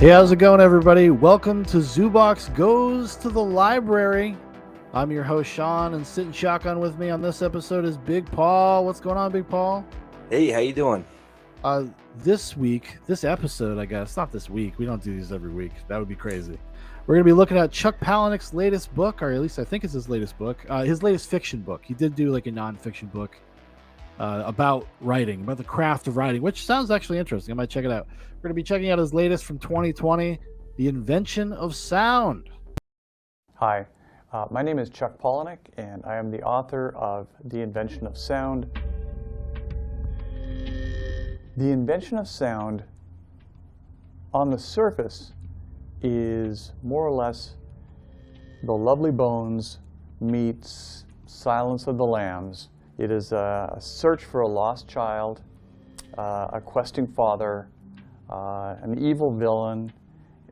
Hey, how's it going, everybody? Welcome to Zoobox Goes to the Library. I'm your host, Shaun, and sitting shotgun with me on this episode is Big Paul. What's going on, Big Paul? Hey, how you doing? This episode, I guess, not this week. We don't do these every week. That would be crazy. We're going to be looking at Chuck Palahniuk's latest book, or at least I think it's his latest book, his latest fiction book. He did do like a nonfiction book about writing, about the craft of writing, which sounds actually interesting. I might check it out. We're going to be checking out his latest from 2020, The Invention of Sound. Hi, my name is Chuck Palahniuk, and I am the author of The Invention of Sound. The Invention of Sound, on the surface, is more or less The Lovely Bones meets Silence of the Lambs. It is a search for a lost child, a questing father, an evil villain,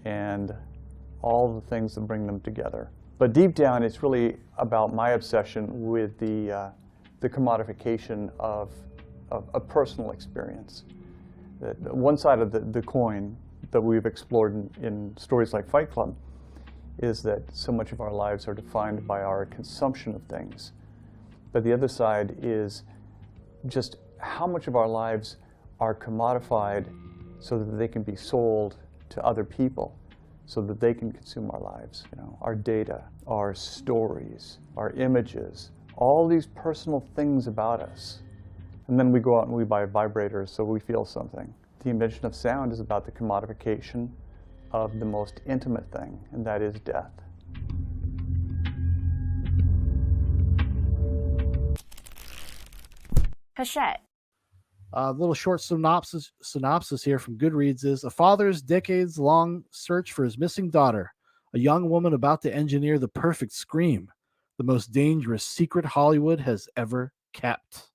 and all the things that bring them together. But deep down, it's really about my obsession with the commodification of a personal experience. One side of the coin that we've explored in stories like Fight Club is that so much of our lives are defined by our consumption of things. But the other side is just how much of our lives are commodified so that they can be sold to other people, so that they can consume our lives. You know, our data, our stories, our images, all these personal things about us. And then we go out and we buy vibrators so we feel something. The Invention of Sound is about the commodification of the most intimate thing, and that is death. Hachette. A little short synopsis here from Goodreads is: a father's decades-long search for his missing daughter, a young woman about to engineer the perfect scream, the most dangerous secret Hollywood has ever kept.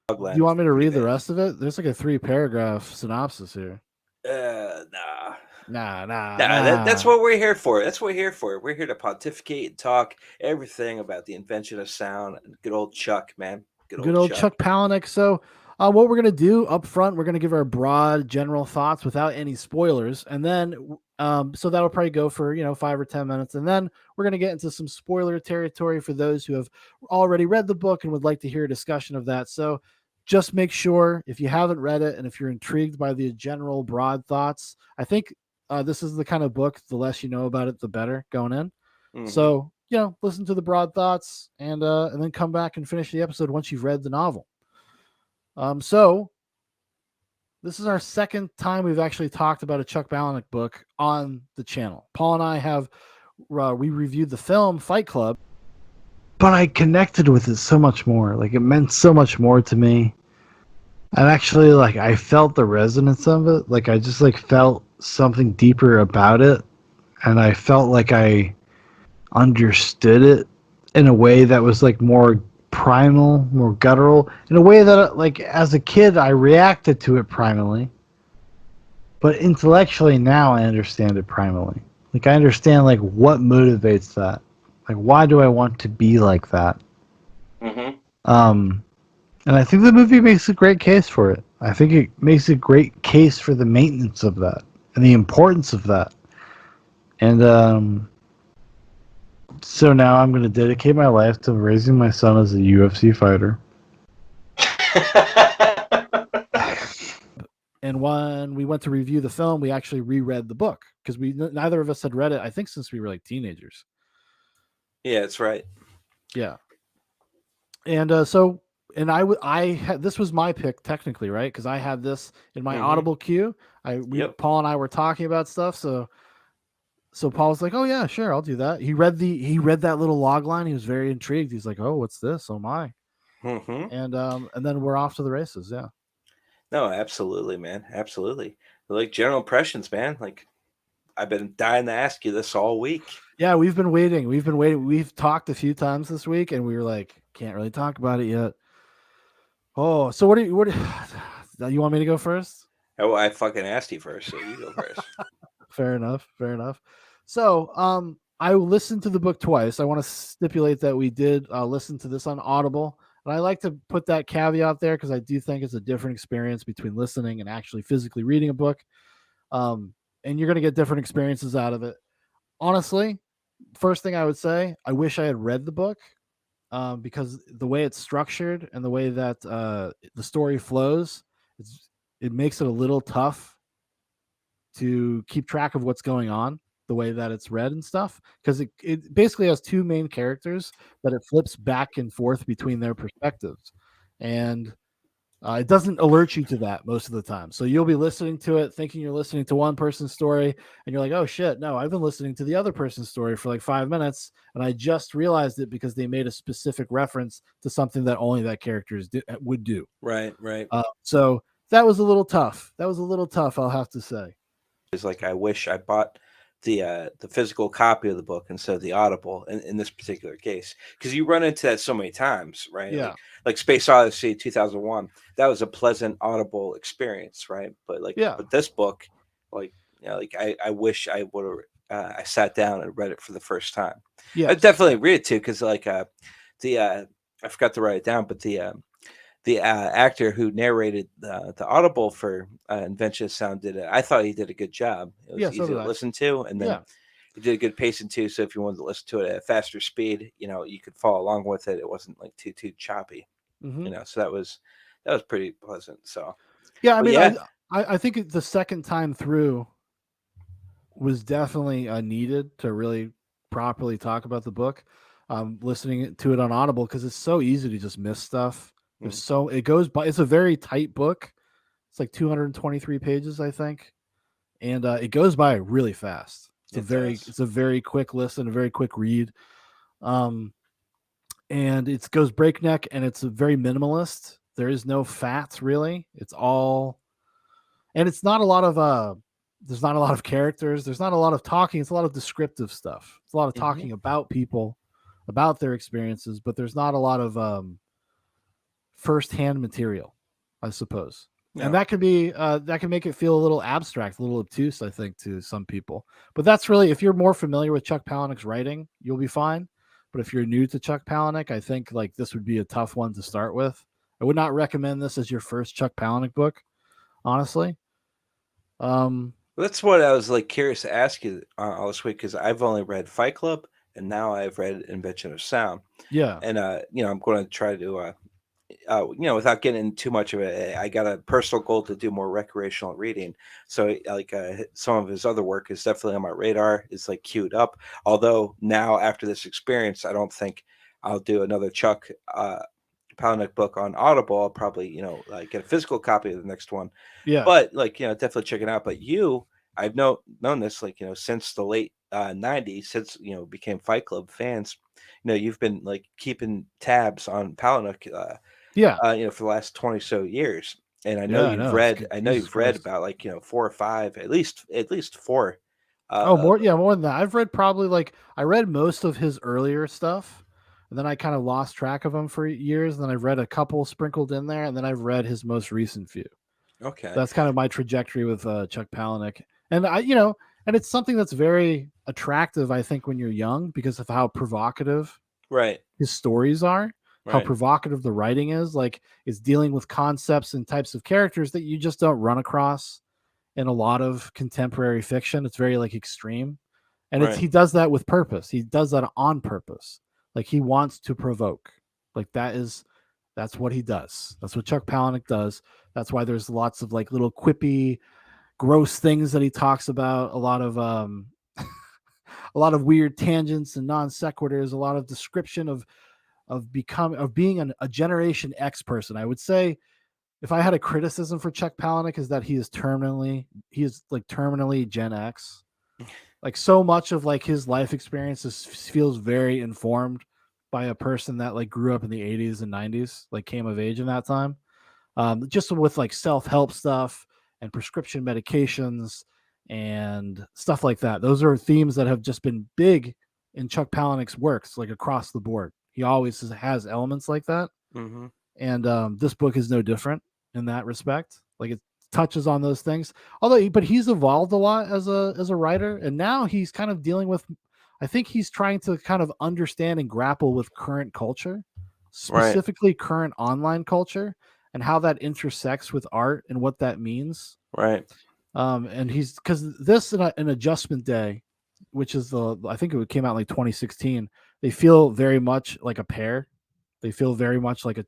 Do you want me to read the rest of it? There's like a 3-paragraph synopsis here. Nah. Nah. That's what we're here for. That's what we're here for. We're here to pontificate and talk everything about the invention of sound. Good old Chuck, man. Good old Chuck Palahniuk. So what we're going to do up front, we're going to give our broad general thoughts without any spoilers. And then, so that'll probably go for, 5 or 10 minutes. And then we're going to get into some spoiler territory for those who have already read the book and would like to hear a discussion of that. So just make sure, if you haven't read it and if you're intrigued by the general broad thoughts, I think this is the kind of book, the less you know about it, the better going in. Mm-hmm. So, listen to the broad thoughts and then come back and finish the episode once you've read the novel. So this is our second time we've actually talked about a Chuck Palahniuk book on the channel. Paul and I have we reviewed the film Fight Club, but I connected with it so much more. Like, it meant so much more to me. And actually, like, I felt the resonance of it. Like, I just felt something deeper about it, and I felt like I understood it in a way that was more primal, more guttural, in a way that as a kid I reacted to it primally, but intellectually now I understand it primally. I understand what motivates that. Why do I want to be like that? Mm-hmm. And I think the movie makes a great case for it. I think it makes a great case for the maintenance of that and the importance of that. And so now I'm going to dedicate my life to raising my son as a UFC fighter. And when we went to review the film, we actually reread the book because neither of us had read it, I think, since we were teenagers. Yeah, that's right. Yeah. And I had, this was my pick technically, right? Because I had this in my Audible queue. Paul and I were talking about stuff, so Paul was like, "Oh yeah, sure, I'll do that." He read that little log line. He was very intrigued. He's like, "Oh, what's this? Oh my!" Mm-hmm. And then we're off to the races. Yeah. No, absolutely, man, absolutely. General impressions, man. I've been dying to ask you this all week. Yeah, we've been waiting. We've talked a few times this week, and we were like, can't really talk about it yet. Oh, so what do you want me to go first? Oh, I fucking asked you first, so you go first. Fair enough. So, I listened to the book twice. I want to stipulate that we did listen to this on Audible. And I like to put that caveat there because I do think it's a different experience between listening and actually physically reading a book. and you're going to get different experiences out of it. Honestly, first thing I would say, I wish I had read the book, because the way it's structured and the way that the story flows, it makes it a little tough to keep track of what's going on the way that it's read and stuff, because it basically has two main characters that it flips back and forth between their perspectives, and it doesn't alert you to that most of the time. So you'll be listening to it thinking you're listening to one person's story, and you're like, oh shit, no, I've been listening to the other person's story for like 5 minutes, and I just realized it because they made a specific reference to something that only that characters would do. Right. So that was a little tough. I'll have to say. It's like I wish I bought the physical copy of the book instead of the Audible in this particular case, because you run into that so many times, right? Yeah. Like Space Odyssey 2001, that was a pleasant Audible experience, right? But but this book, like I wish I would have I sat down and read it for the first time. Yeah, I definitely read it too, because I forgot to write it down, but the actor who narrated the Audible for Invention of Sound did it. I thought he did a good job. It was easy to listen to, and then he did a good pacing too. So if you wanted to listen to it at a faster speed, you could follow along with it. It wasn't like too choppy, So that was pretty pleasant. So yeah, I mean, I think the second time through was definitely needed to really properly talk about the book. Listening to it on Audible, because it's so easy to just miss stuff. It goes by. It's a very tight book. It's like 223 pages, I think, and it goes by really fast. It's a very quick listen, a very quick read, and it goes breakneck, and it's a very minimalist. There is no fat really. It's all, and it's not a lot of there's not a lot of characters. There's not a lot of talking. It's a lot of descriptive stuff. It's a lot of talking about people, about their experiences, but there's not a lot of first-hand material, I suppose. Yeah. And that could be that can make it feel a little abstract, a little obtuse, I think, to some people. But that's really, if you're more familiar with Chuck Palahniuk's writing, you'll be fine. But if you're new to Chuck Palahniuk, I think like this would be a tough one to start with. I would not recommend this as your first Chuck Palahniuk book, honestly. That's what I was like curious to ask you all this week, because I've only read Fight Club, and now I've read Invention of Sound. Yeah, and I'm going to try to without getting too much of it, I got a personal goal to do more recreational reading. So some of his other work is definitely on my radar. It's like queued up. Although now after this experience, I don't think I'll do another Chuck Palahniuk book on Audible. I'll probably get a physical copy of the next one. Yeah. But definitely check it out. But I've known this since the late 90s, since became Fight Club fans. You've been like keeping tabs on Palahniuk. For the last 20 so years, and I know you've read. I know you've read about 4 or 5, at least 4. More than that. I've read probably I read most of his earlier stuff, and then I kind of lost track of him for years. And then I've read a couple sprinkled in there, and then I've read his most recent few. Okay, so that's kind of my trajectory with Chuck Palahniuk, and and it's something that's very attractive, I think, when you're young, because of how provocative his stories are. How provocative the writing is. It's dealing with concepts and types of characters that you just don't run across in a lot of contemporary fiction. It's very extreme, and he does that with purpose. He does that on purpose. He wants to provoke. That's what he does. That's what Chuck Palahniuk does. That's why there's lots of little quippy, gross things that he talks about. A lot of a lot of weird tangents and non sequiturs. A lot of description of being a Generation X person. I would say, if I had a criticism for Chuck Palahniuk, is that he is terminally Gen X. So much of his life experiences feels very informed by a person that grew up in the 80s and 90s, came of age in that time. Just with self-help stuff and prescription medications and stuff like that. Those are themes that have just been big in Chuck Palahniuk's works, across the board. He always has elements like that. Mm-hmm. And this book is no different in that respect. It touches on those things. But he's evolved a lot as a writer, and now he's kind of dealing with, I think he's trying to kind of understand and grapple with current culture, specifically current online culture, and how that intersects with art and what that means. Right. And he's because this and an Adjustment Day, which is I think it came out in like 2016. They feel very much like a pair. They feel very much like a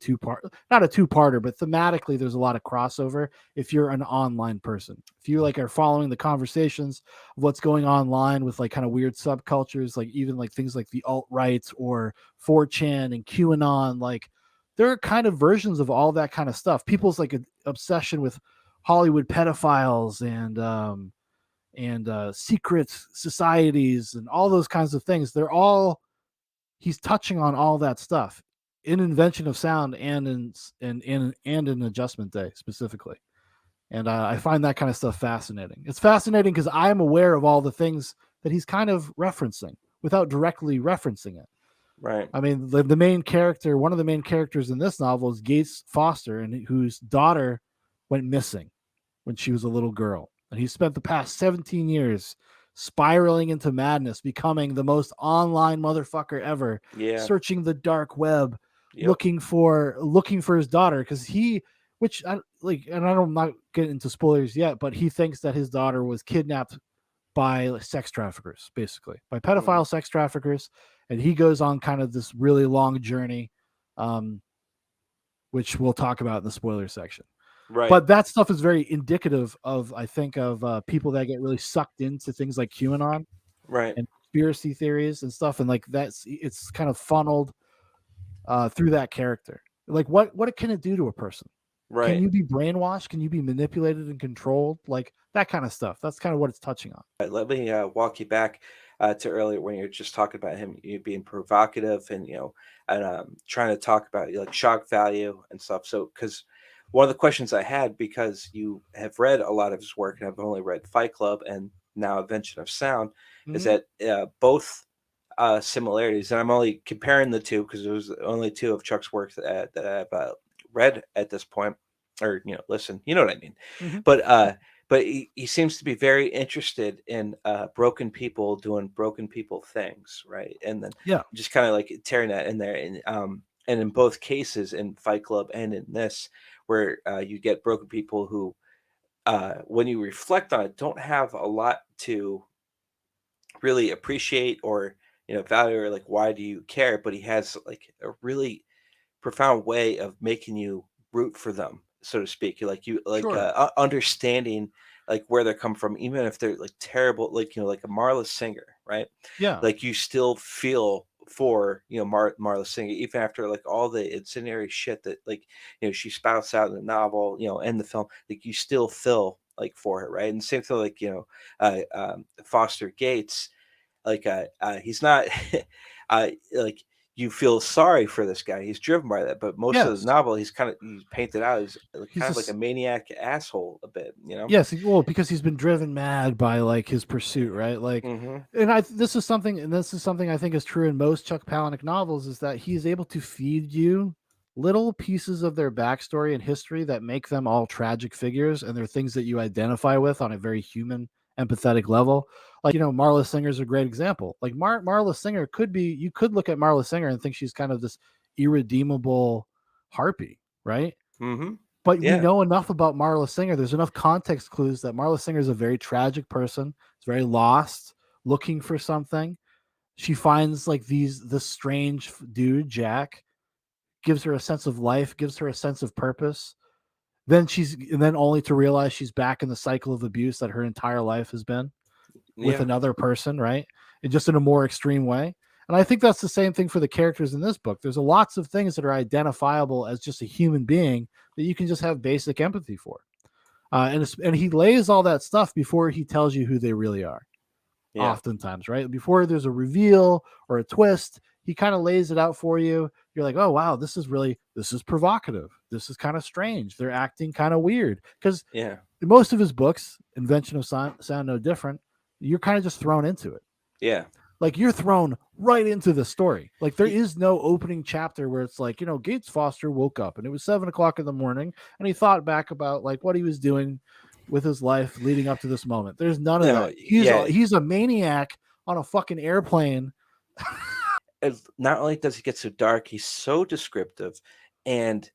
not a two-parter, but thematically there's a lot of crossover. If you're an online person, if you like are following the conversations of what's going online with like kind of weird subcultures, like even like things like the alt-right or 4chan and QAnon, like there are kind of versions of all that kind of stuff. People's like obsession with Hollywood pedophiles and secret societies and all those kinds of things. He's touching on all that stuff in Invention of Sound and in Adjustment Day specifically. And I find that kind of stuff fascinating. It's fascinating because I am aware of all the things that he's kind of referencing without directly referencing it. Right. I mean, the main character, one of the main characters in this novel is Gates Foster, and whose daughter went missing when she was a little girl. And he spent the past 17 years spiraling into madness, becoming the most online motherfucker ever, searching the dark web, looking for his daughter, because I'm not getting into spoilers yet, but he thinks that his daughter was kidnapped by sex traffickers, basically by pedophile sex traffickers, and he goes on kind of this really long journey, which we'll talk about in the spoiler section. Right. But that stuff is very indicative of, I think, of people that get really sucked into things like QAnon, right, and conspiracy theories and stuff, and like it's kind of funneled through that character. Like, what can it do to a person? Right. Can you be brainwashed? Can you be manipulated and controlled? Like that kind of stuff. That's kind of what it's touching on. Right, let me walk you back to earlier when you're just talking about him being provocative and and trying to talk about like shock value and stuff. So, because one of the questions I had, because you have read a lot of his work and I've only read Fight Club and now Invention of Sound, is that both similarities, and I'm only comparing the two because there's only two of Chuck's works that I've read at this point, or listen, you know what I mean. But he seems to be very interested in broken people doing broken people things, right? And then just kind of like tearing that in there, and in both cases, in Fight Club and in this, where you get broken people who, when you reflect on it, don't have a lot to really appreciate or value, or like why do you care? But he has like a really profound way of making you root for them, so to speak. You like understanding like where they come from, even if they're like terrible, like like a Marla Singer, right? Yeah. Like you still feel for Marla Singer, even after like all the incendiary shit that like she spouts out in the novel, and the film. Like you still feel like for her, right? And same thing like Foster Gates, like he's not like you feel sorry for this guy. He's driven by that, but most of the novel, he's painted out as kind of like a maniac asshole a bit, Yes, well, because he's been driven mad by like his pursuit, right? Like, and this is something I think is true in most Chuck Palahniuk novels, is that he's able to feed you little pieces of their backstory and history that make them all tragic figures, and they're things that you identify with on a very human, empathetic level. Like, Marla Singer's a great example. Like Marla Singer you could look at Marla Singer and think she's kind of this irredeemable harpy, right? But we know enough about Marla Singer. There's enough context clues that Marla Singer is a very tragic person. It's very lost, looking for something. She finds like this strange dude, Jack, gives her a sense of life, gives her a sense of purpose. Then only to realize she's back in the cycle of abuse that her entire life has been with another person, right? And just in a more extreme way. And I think that's the same thing for the characters in this book. There's lots of things that are identifiable as just a human being that you can just have basic empathy for. And he lays all that stuff before he tells you who they really are. Oftentimes, right? Before there's a reveal or a twist, he kind of lays it out for you. You're like, oh, wow, this is provocative. This is kind of strange. They're acting kind of weird. Because most of his books, Invention of Sound no different, you're kind of just thrown into it. Yeah. Like you're thrown right into the story. Like there is no opening chapter where it's like, Gates Foster woke up and it was 7:00 in the morning and he thought back about like what he was doing with his life leading up to this moment. There's none of that. He's a maniac on a fucking airplane. And not only does he get so dark, he's so descriptive, and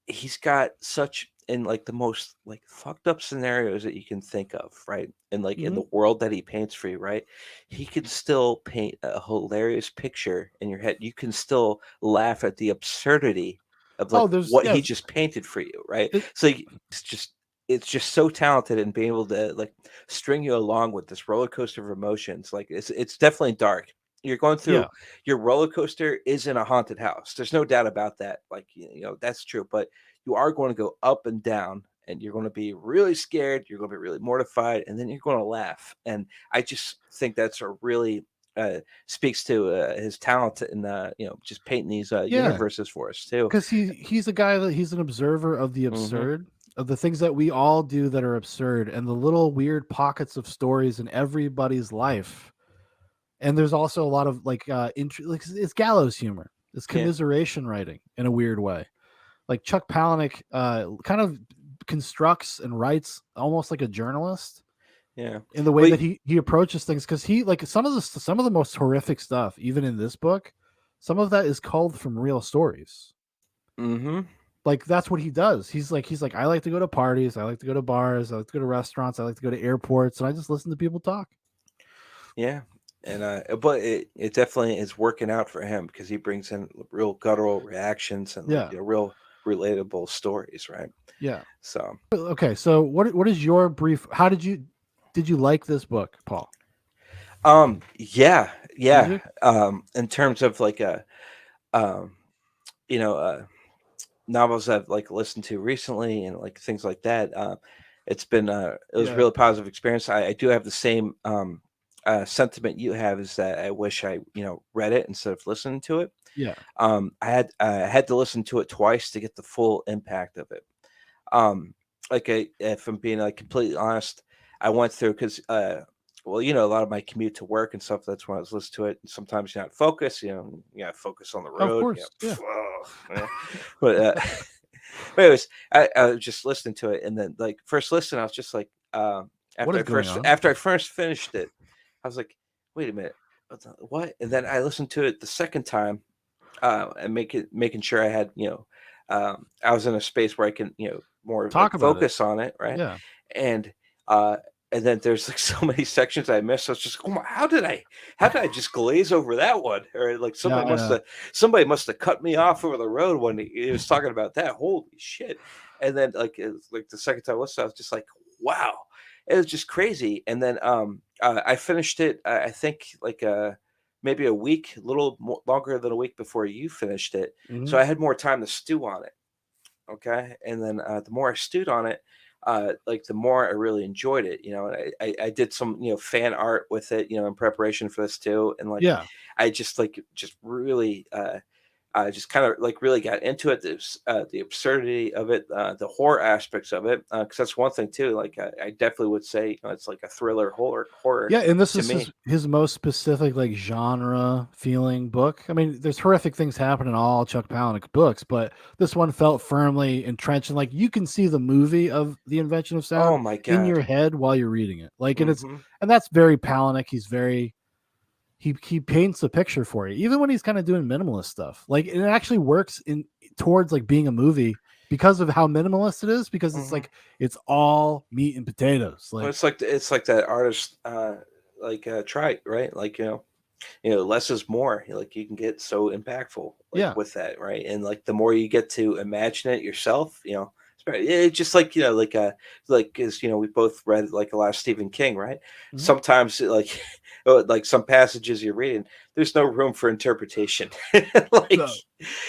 he's got such in like the most like fucked up scenarios that you can think of, right? And like in Mhm. the world that he paints for you, right? He can still paint a hilarious picture in your head. You can still laugh at the absurdity of like Oh, there's what he yes. just painted for you, right? It, So it's just so talented in being able to like string you along with this roller coaster of emotions. Like it's definitely dark. You're going through yeah. your roller coaster is in a haunted house. There's no doubt about that. Like you know that's true, but you are going to go up and down, and you're going to be really scared, you're going to be really mortified, and then you're going to laugh. And I just think that's a really speaks to his talent in just painting these Yeah. universes for us too. Because he's a guy that he's an observer of the Hmm. absurd, of the things that we all do that are absurd, and the little weird pockets of stories in everybody's life. And there's also a lot of like like it's gallows humor. It's Yeah. commiseration writing in a weird way. Like Chuck Palahniuk kind of constructs and writes almost like a journalist Yeah. in the way Well, that he approaches things, because he like some of the most horrific stuff even in this book, some of that is culled from real stories. mm-hmm. Like that's what he does. He's like I like to go to parties, I like to go to bars, I like to go to restaurants, I like to go to airports, and I just listen to people talk. Yeah. And but it definitely is working out for him because he brings in real guttural reactions and like Yeah. real relatable stories, right? Yeah. So Okay, so what is your brief, how did you like this book, Paul? yeah, Did yeah. you? In terms of like a um you know novels I've like listened to recently and like things like that. It's been it was a Yeah. really positive experience. I do have the same sentiment you have, is that I wish I read it instead of listening to it. Yeah. I had to listen to it twice to get the full impact of it. Um, if I'm being like completely honest, I went through because well, a lot of my commute to work and stuff. That's when I was listening to it. And sometimes you're not focused. You got to focus on the Of road. course. Yeah. Yeah. But but anyways, I was just listening to it, and then like first listen, I was just like, What is going on? after I first finished it, I was like, wait a minute, what? And then I listened to it the second time, and making sure I had I was in a space where I can more like Talk about it. focus on it, right? Yeah. And uh and then there's like so many sections I missed. I was just, oh my, how did I just glaze over that one? Or like Yeah, I know. somebody must have cut me off over the road when he was talking about that. Holy shit! And then like it was, like the second time I listened, I was just like, wow, it was just crazy. And then I finished it. I think like maybe a week, a little more, longer than a week before you finished it. So Mhm. I had more time to stew on it. Okay, and then the more I stewed on it, like the more I really enjoyed it. And I did some fan art with it, in preparation for this too, and like Yeah. I just really I just kind of like really got into it. The absurdity of it, the horror aspects of it, because that's one thing too. Like I definitely would say it's like a thriller horror Yeah, and this to is me. his most specific like genre feeling book. I mean, there's horrific things happen in all Chuck Palahniuk books, but this one felt firmly entrenched, and like you can see the movie of The Invention of Oh Sound my in god. your head while you're reading it. Like, Hmm. and that's very Palahniuk. He's very he paints a picture for you, even when he's kind of doing minimalist stuff. Like, and it actually works in towards like being a movie because of how minimalist it is. Because it's Hmm. like it's all meat and potatoes. Well, Like, it's like that artist Trite, right? Like less is more. Like you can get so impactful like yeah, with that, right? And like the more you get to imagine it yourself, it's just like like because we both read like a lot of Stephen King, right? mhm. Sometimes like like some passages you're reading, there's no room for interpretation. Like So,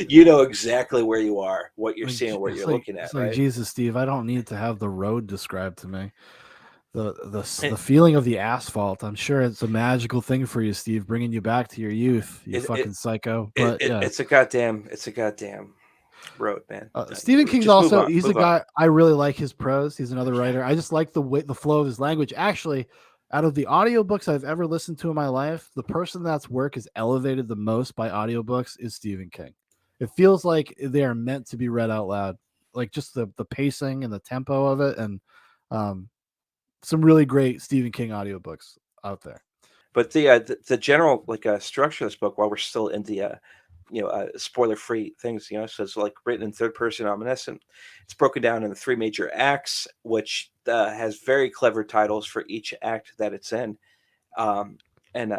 you know exactly where you are, what you're like seeing, what you're looking at, it's like right? Jesus, Steve. I don't need to have the road described to me. The It, feeling of the asphalt. I'm sure it's a magical thing for you, Steve, bringing you back to your youth. You it, it, fucking psycho. But yeah, it's a goddamn road, man. Stephen King's Just also, he's a move on. guy I really like his prose. He's another Yeah. writer. I just like the flow of his language. Actually, out of the audiobooks I've ever listened to in my life, the person that's work is elevated the most by audiobooks is Stephen King. It feels like they are meant to be read out loud. Like just the pacing and the tempo of it, and um some really great Stephen King audiobooks out there. But the general like structure of this book, while we're still in the spoiler-free things. So it's like written in third person omniscient. It's broken down into 3 major acts, which has very clever titles for each act that it's in. And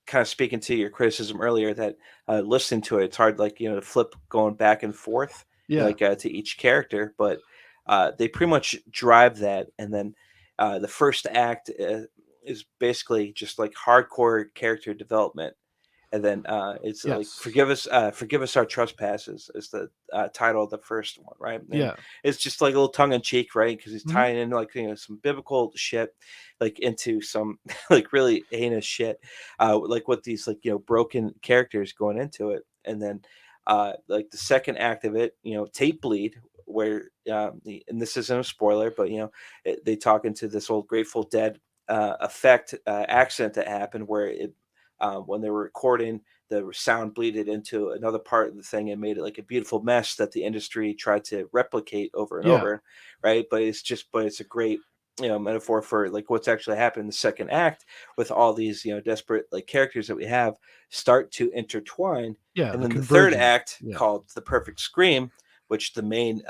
kind of speaking to your criticism earlier that listening to it, it's hard, like, to flip going back and forth, to each character, but they pretty much drive that. And then the first act is basically just like hardcore character development. And then it's like forgive us our trespasses is the title of the first one, right? And it's just like a little tongue in cheek, right? Because he's tying in like some biblical shit, like into some like really heinous shit, like with these like broken characters going into it. And then like the second act of it, tape bleed, where and this isn't a spoiler, but they talk into this old Grateful Dead effect accident that happened where it. When they were recording, the sound bleeded into another part of the thing and made it like a beautiful mess that the industry tried to replicate over and over, right? But it's a great metaphor for like what's actually happened in the second act with all these desperate like characters that we have start to intertwine. And then the third act called The Perfect Scream, which the main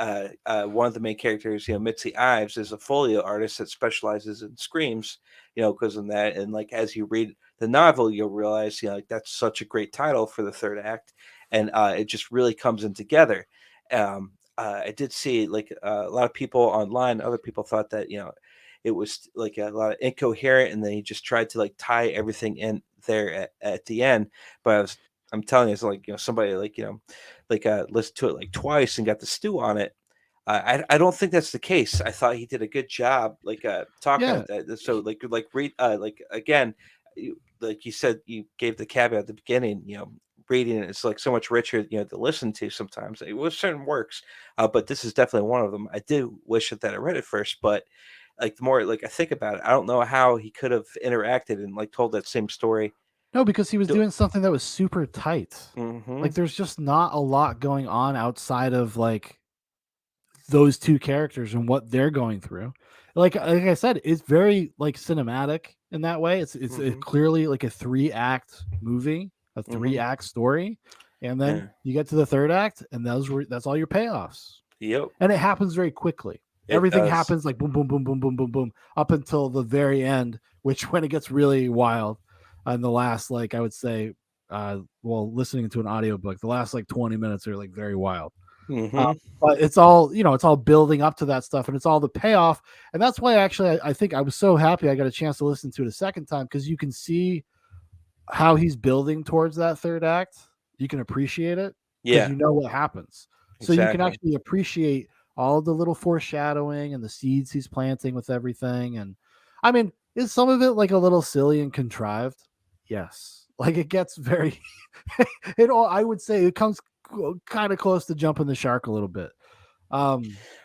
one of the main characters, Mitzi Ives, is a folio artist that specializes in screams, because in that, and like as you read the novel, you'll realize, like that's such a great title for the third act, and it just really comes in together. I did see like a lot of people online, other people thought that it was like a lot of incoherent, and then he just tried to like tie everything in there at the end. But I'm telling you, it's like somebody like listened to it like twice and got the stew on it. I don't think that's the case. I thought he did a good job, like talking about that. So like read like again, like you said, you gave the caveat at the beginning. Reading it, it's like so much richer, to listen to sometimes with certain works. But this is definitely one of them. I do wish that I read it first, but like the more like I think about it, I don't know how he could have interacted and like told that same story. No, because he was doing something that was super tight. Like there's just not a lot going on outside of like those two characters and what they're going through. Like I said, it's very like cinematic in that way. It's clearly like a 3-act movie, a 3-act story, and then you get to the third act, and that's all your payoffs. Yep. And it happens very quickly. Everything happens like boom, boom, boom, boom, boom, boom, boom, up until the very end, which when it gets really wild, and the last, like I would say, listening to an audiobook, the last like 20 minutes are like very wild. But it's all it's all building up to that stuff, and it's all the payoff. And that's why actually I think I was so happy I got a chance to listen to it a second time, because you can see how he's building towards that third act. You can appreciate it because you know what happens. So you can actually appreciate all the little foreshadowing and the seeds he's planting with everything. And I mean, is some of it like a little silly and contrived? Yes. Like it gets very I would say it comes kind of close to jumping the shark a little bit. Well,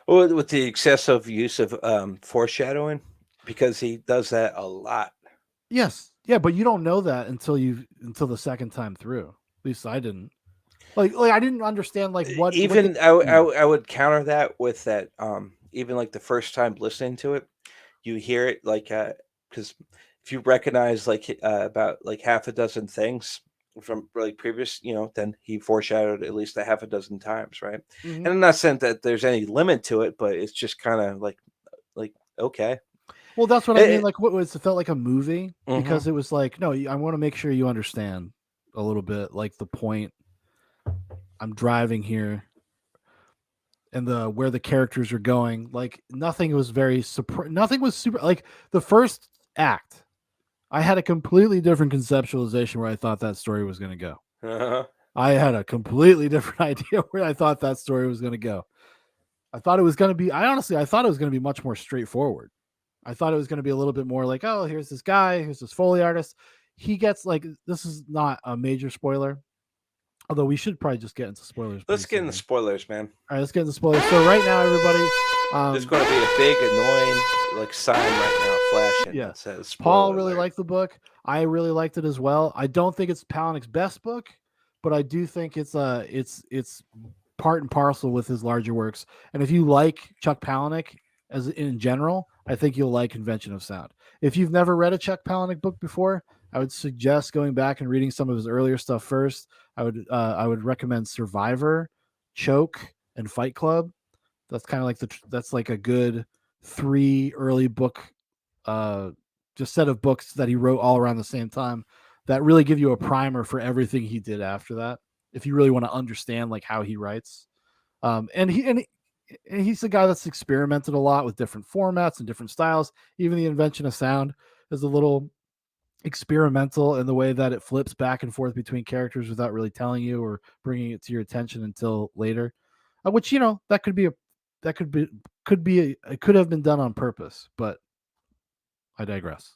with the excessive use of foreshadowing, because he does that a lot. Yes. Yeah, but you don't know that until the second time through. At least I didn't. Like I didn't understand like what even I would counter that with that even like the first time listening to it, you hear it like because if you recognize like about like half a dozen things from like previous, then he foreshadowed at least a half a dozen times, right? And I'm not saying that there's any limit to it, but it's just kind of like okay. Well, that's what I mean. Like it felt like a movie because it was like, no, I want to make sure you understand a little bit like the point I'm driving here and where the characters are going. Like nothing was nothing was super like the first act. I had a completely different conceptualization where I thought that story was going to go. I had a completely different idea where I thought that story was going to go. I thought it was going to be, I thought it was going to be much more straightforward. I thought it was going to be a little bit more like, oh, here's this guy, here's this Foley artist. He gets like, this is not a major spoiler, although we should probably just get into spoilers. Let's get into spoilers, man. All right, let's get into spoilers. So right now, everybody, there's going to be a big annoying like sign right now flashing that says spoiler Paul really alert. liked the book. I really liked it as well. I don't think it's Palahniuk's best book, but I do think it's part and parcel with his larger works. And if you like Chuck Palahniuk as in general, I think you'll like Invention of Sound. If you've never read a Chuck Palahniuk book before, I would suggest going back and reading some of his earlier stuff first. I would recommend Survivor, Choke, and Fight Club. That's kind of like that's like a good 3 early book, just set of books that he wrote all around the same time that really give you a primer for everything he did after that. If you really want to understand like how he writes, and he's a guy that's experimented a lot with different formats and different styles. Even the Invention of Sound is a little experimental in the way that it flips back and forth between characters without really telling you or bringing it to your attention until later. Which that could be it could have been done on purpose, but I digress.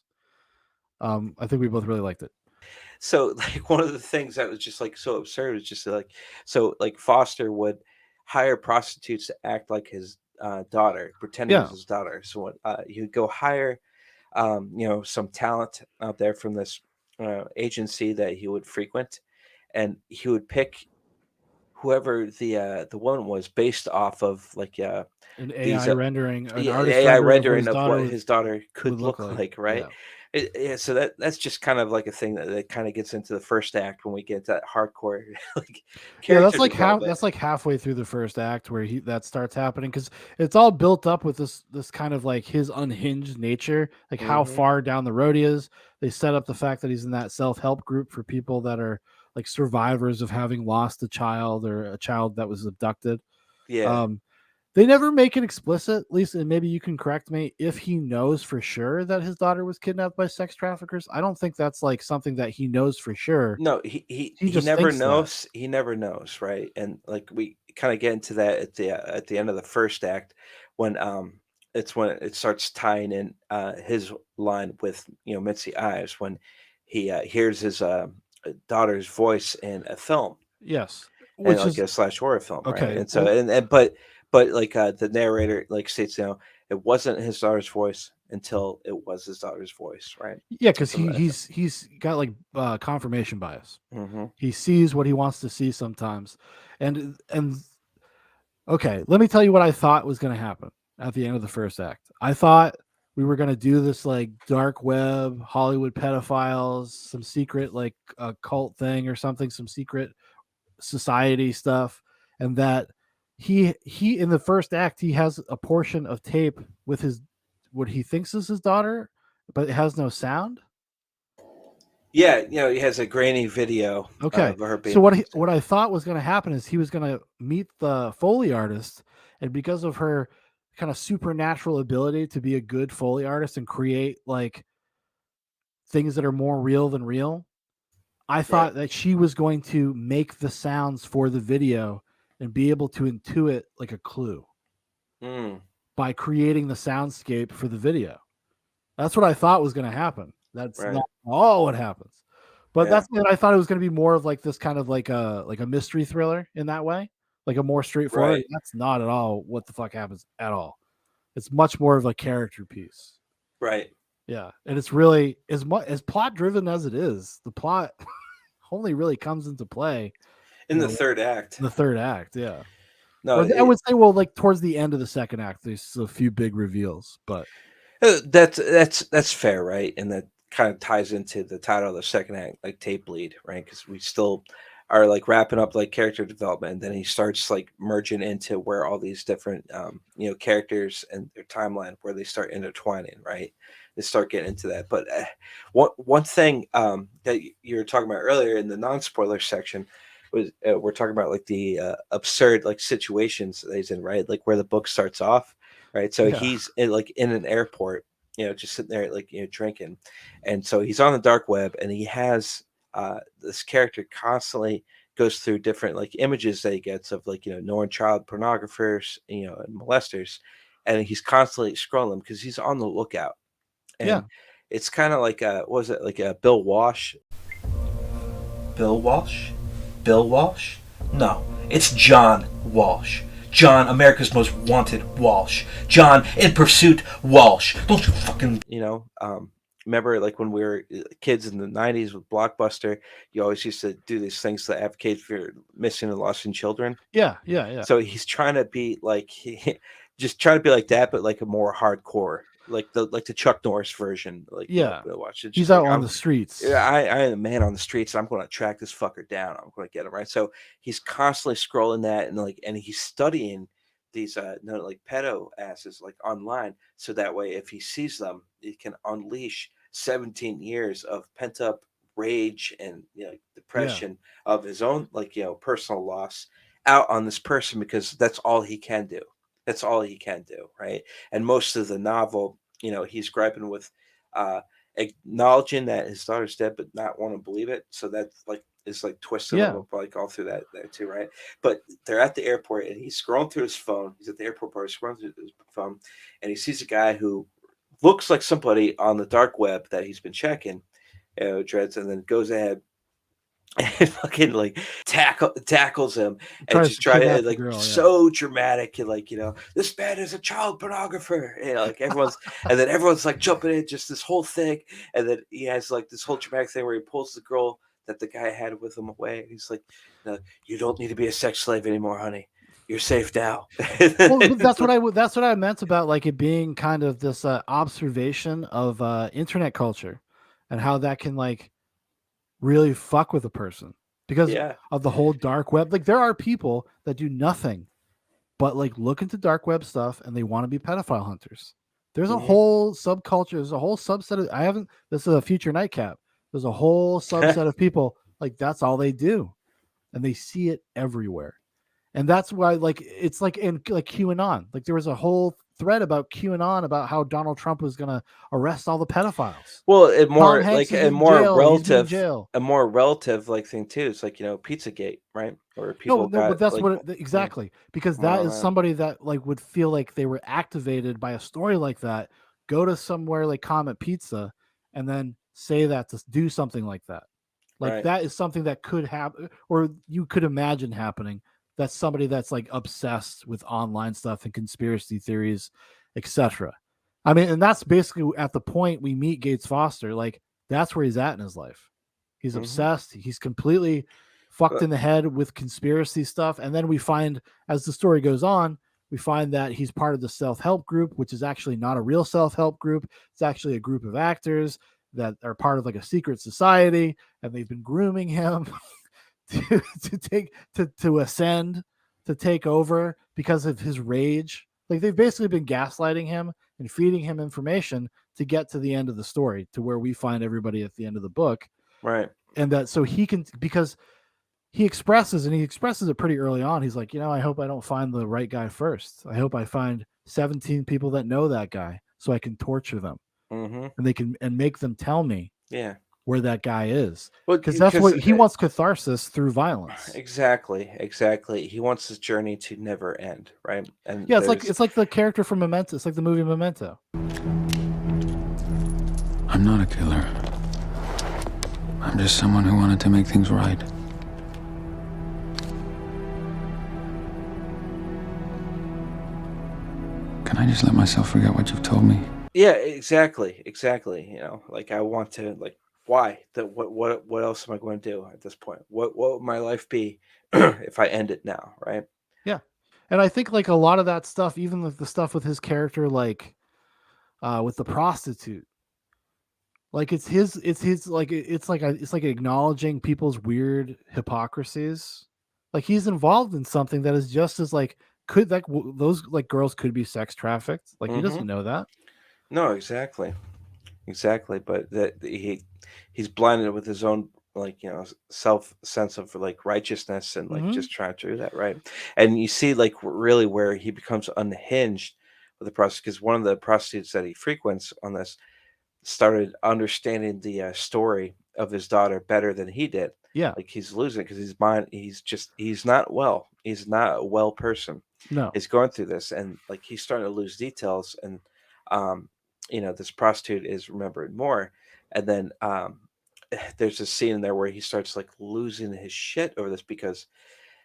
I think we both really liked it. So like one of the things that was just like so absurd is just like so like Foster would hire prostitutes to act like his daughter, pretend it was Yeah, his daughter. So what he would go hire some talent out there from this agency that he would frequent, and he would pick whoever the woman was based off of like an these AI rendering, an yeah, the artist AI rendering of what rendering his of what daughter his daughter would could look look like. like, right? Yeah, Yeah, so that's just kind of like a thing that kind of gets into the first act when we get that hardcore like yeah. character development. That's like halfway through the first act where that starts happening because it's all built up with this kind of like his unhinged nature, like how Hmm. far down the road he is. They set up the fact that he's in that self help group for people that are like survivors of having lost a child or a child that was abducted. Yeah. Um, They never make it explicit, at least, and maybe you can correct me if he knows for sure that his daughter was kidnapped by sex traffickers. I don't think that's like something that he knows for sure. No, he he He he just never thinks that. knows. He never knows, right? And like we kind of get into that at the end of the first act when it's when it starts tying in his line with Mitzi Ives when he hears his daughter's voice in a film Yes, and which like is a slash horror film, right? okay. And so Well, and but like the narrator like states, it wasn't his daughter's voice until it was his daughter's voice, right? yeah, because From that film. he's got like confirmation bias. Hmm. He sees what he wants to see sometimes, and okay, let me tell you what I thought was going to happen at the end of the first act. I thought we were going to do this like dark web, Hollywood pedophiles, some secret like cult thing or something, some secret society stuff, and that he in the first act he has a portion of tape with his what he thinks is his daughter, but it has no sound. Yeah, he has a grainy video Okay. of her So being what I thought was going to happen is he was going to meet the Foley artist, and because of her kind of supernatural ability to be a good Foley artist and create like things that are more real than real, I right. thought that she was going to make the sounds for the video and be able to intuit like a clue Mm, by creating the soundscape for the video. That's what I thought was going to happen. That's right. not all what happens. But Yeah. that's what I thought it was going to be more of like this kind of like a mystery thriller in that way, like a more straightforward. Right. That's not at all what the fuck happens at all. It's much more of a character piece. Right. Yeah, and it's really as plot driven as it is. The plot only really comes into play, In the third act. in the third act. Yeah, No, or I would say, well, like towards the end of the second act, there's a few big reveals, but that's fair, right? And that kind of ties into the title of the second act, like tape bleed, right? Because we still are like wrapping up like character development, and then he starts like merging into where all these different characters and their timeline where they start intertwining, right? They start getting into that. But one thing that you were talking about earlier in the non spoiler section was we're talking about like the absurd like situations that he's in, right? Like where the book starts off, right? So yeah, he's like in an airport, just sitting there like drinking, and so he's on the dark web, and he has this character constantly goes through different like images that he gets of like known child pornographers, and molesters, and he's constantly scrolling because he's on the lookout, yeah, and it's kind of like what was it like Bill Walsh? Bill Walsh? Bill Walsh? No, it's John Walsh. John, America's Most Wanted Walsh. John, In Pursuit Walsh. Don't you fucking... Remember like when we were kids in the 90s with Blockbuster, you always used to do these things to advocate for missing and lost in children. yeah, yeah, yeah. So he's trying to be like just trying to be like that, but like a more hardcore. like the Chuck Norris version. Like, Yeah. watch it. He's Just out like, on the streets. Yeah, I am a man on the streets. I'm going to track this fucker down. I'm going to get him, right. So he's constantly scrolling that, and he's studying these like pedo asses like online, so that way if he sees them, he can unleash 17 years of pent up rage and depression of his own personal loss out on this person, because that's all he can do. That's all he can do, right? And most of the novel, he's griping with acknowledging that his daughter's dead, but not want to believe it. So that's like is like twisting him up like all through that too, right? But they're at the airport and he's scrolling through his phone. He's at the airport bar, scrolling through his phone, and he sees a guy who looks like somebody on the dark web that he's been checking, dreads, and then goes ahead and fucking like tackles him and just try to like so dramatic and like this man is a child pornographer, like everyone's and then everyone's like jumping in, just this whole thing, and then he has like this whole dramatic thing where he pulls the girl that the guy had with him away, and he's like, you don't need to be a sex slave anymore, honey, you're safe now. Well, that's what I meant about like it being kind of this observation of internet culture and how that can like really fuck with a person because of the whole dark web. Like there are people that do nothing but like look into dark web stuff and they want to be pedophile hunters. There's a whole subculture. There's a whole subset of, this is a future nightcap. There's a whole subset of people like that's all they do. And they see it everywhere. And that's why, like, it's like in like QAnon. Like there was a whole thread about QAnon about how Donald Trump was going to arrest all the pedophiles. Well, a more relative like thing too. It's like Pizzagate, right? Or people. But that's like, exactly because that is somebody that like would feel like they were activated by a story like that. Go to somewhere like Comet Pizza, and then say that to do something like that. Like that is something that could happen, or you could imagine happening. That's somebody that's like obsessed with online stuff and conspiracy theories, etc. I mean, and that's basically at the point we meet Gates Foster. Like that's where he's at in his life. He's obsessed. He's completely fucked in the head with conspiracy stuff. And then we find, as the story goes on, we find that he's part of the self-help group, which is actually not a real self-help group. It's actually a group of actors that are part of like a secret society, and they've been grooming him to ascend, to take over because of his rage. Like they've basically been gaslighting him and feeding him information to get to the end of the story, to where we find everybody at the end of the book. Right. And that so he can, because he expresses it pretty early on. He's like, I hope I don't find the right guy first. I hope I find 17 people that know that guy so I can torture them. And they can and make them tell me where that guy is, because that's what he wants, catharsis through violence. Exactly. He wants his journey to never end, right? And it's like the character from Memento. It's like the movie Memento. I'm not a killer. I'm just someone who wanted to make things right. Can I just let myself forget what you've told me? Yeah, exactly. Like I want to, like, why? What else am I going to do at this point? What would my life be if I end it now, right? Yeah. And I think like a lot of that stuff, even with the stuff with his character, like with the prostitute, like it's like acknowledging people's weird hypocrisies. Like he's involved in something that is just as like, could like those like girls could be sex trafficked. Like he doesn't know that. No, exactly. But that he's blinded with his own like self sense of like righteousness and like just trying to do that, right? And you see like really where he becomes unhinged with the prostitute, because one of the prostitutes that he frequents on this started understanding the story of his daughter better than he did. Yeah, like he's losing because his mind, he's not well. He's not a well person. No, he's going through this, and like he's starting to lose details, and this prostitute is remembering more, and then there's a scene in there where he starts like losing his shit over this, because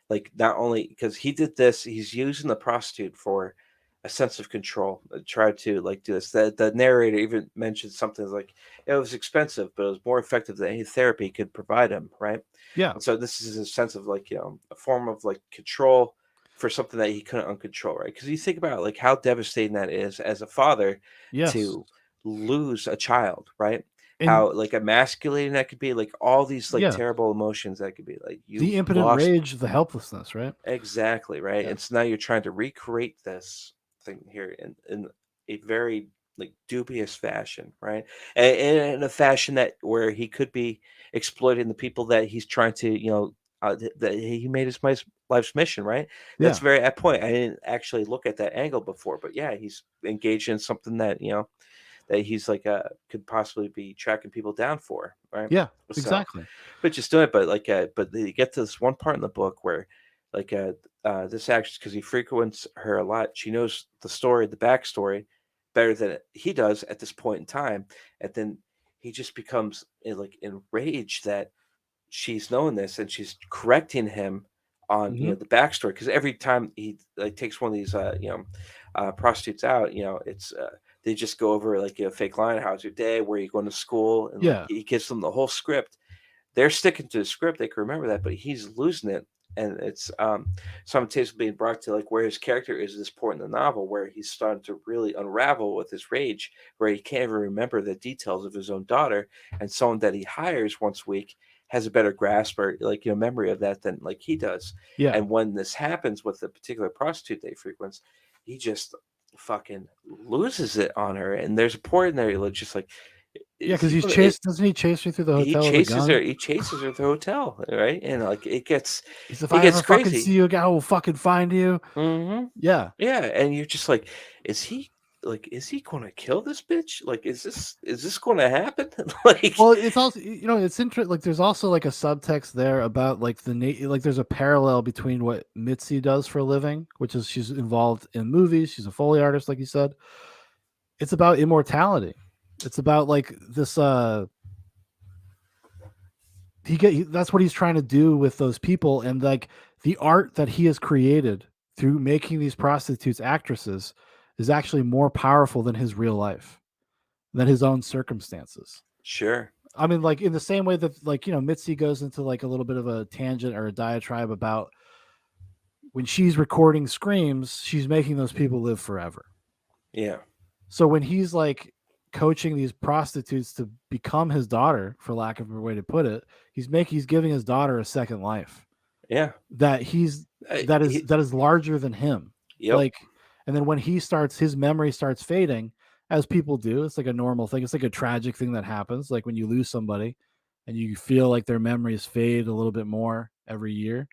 like not only because he did this, he's using the prostitute for a sense of control, tried to like do this. The narrator even mentioned something like it was expensive, but it was more effective than any therapy could provide him, right? Yeah. And so this is a sense of like a form of like control for something that he couldn't uncontrol, right? Because you think about like how devastating that is as a father Yes. to lose a child, right? And How like emasculating that could be, like all these like yeah, terrible emotions that could be, like the you've impotent lost. rage, the helplessness, right? Exactly, right? Yeah. And so now you're trying to recreate this thing here in a very like dubious fashion, right? And in a fashion that where he could be exploiting the people that he's trying to, that he made his life's mission, right? That's Yeah. very at point. I didn't actually look at that angle before, but yeah, he's engaged in something that that he's like could possibly be tracking people down for, right? Yeah. So Exactly. but just do it. But like, but they get to this one part in the book where, like, this actress, because he frequents her a lot, she knows the story, the backstory, better than he does at this point in time, and then he just becomes like enraged that she's knowing this and she's correcting him on Hmm. the backstory, because every time he like takes one of these prostitutes out, it's they just go over like a fake line, how's your day, where are you going to school, and like Yeah. he gives them the whole script. They're sticking to the script, they can remember that, but he's losing it, and it's simultaneously being brought to like where his character is at this point in the novel, where he's starting to really unravel with his rage, where he can't even remember the details of his own daughter, and someone that he hires once a week has a better grasp or like memory of that than like he does. Yeah. And when this happens with the particular prostitute that he frequents, he just fucking loses it on her. And there's a point in there, like, just like, Yeah. is Because he he's gonna? chased. Doesn't he chase her through the He hotel with a chases her. gun? He chases her to the hotel, right? And like He's, if it I gets ever fucking see crazy. you again, I will fucking find you. Hmm. Yeah. Yeah, and you're just like, is he going to kill this bitch? Like, is this going to happen? Like, Well, it's also it's interesting. Like, there's also like a subtext there about like like there's a parallel between what Mitzi does for a living, which is she's involved in movies. She's a Foley artist, like you said. It's about immortality. It's about like this. That's what he's trying to do with those people, and like the art that he has created through making these prostitutes actresses is actually more powerful than his real life, than his own circumstances. sure, I mean, like in the same way that like Mitzi goes into like a little bit of a tangent or a diatribe about when she's recording screams, she's making those people live forever. yeah, So when he's like coaching these prostitutes to become his daughter, for lack of a way to put it, he's giving his daughter a second life yeah. that He, that is larger than him. yep, Like, and then when his memory starts fading, as people do, it's like a normal thing. It's like a tragic thing that happens. Like when you lose somebody and you feel like their memories fade a little bit more every year.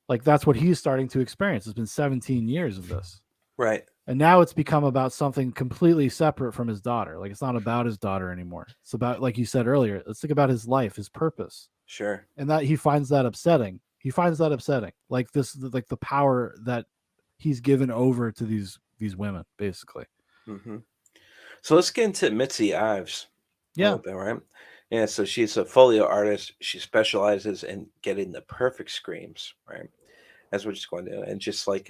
Like that's what he's starting to experience. It's been 17 years of this. right, And now it's become about something completely separate from his daughter. Like it's not about his daughter anymore. It's about, like you said earlier, it's like about his life, his purpose. sure. And that he finds that upsetting. He finds that upsetting. Like like the power that he's given over to these women, basically. Hmm. So let's get into Mitzi Ives a Yeah. little bit, right? Yeah, so she's a folio artist. She specializes in getting the perfect screams, right? That's what she's going to do, and just like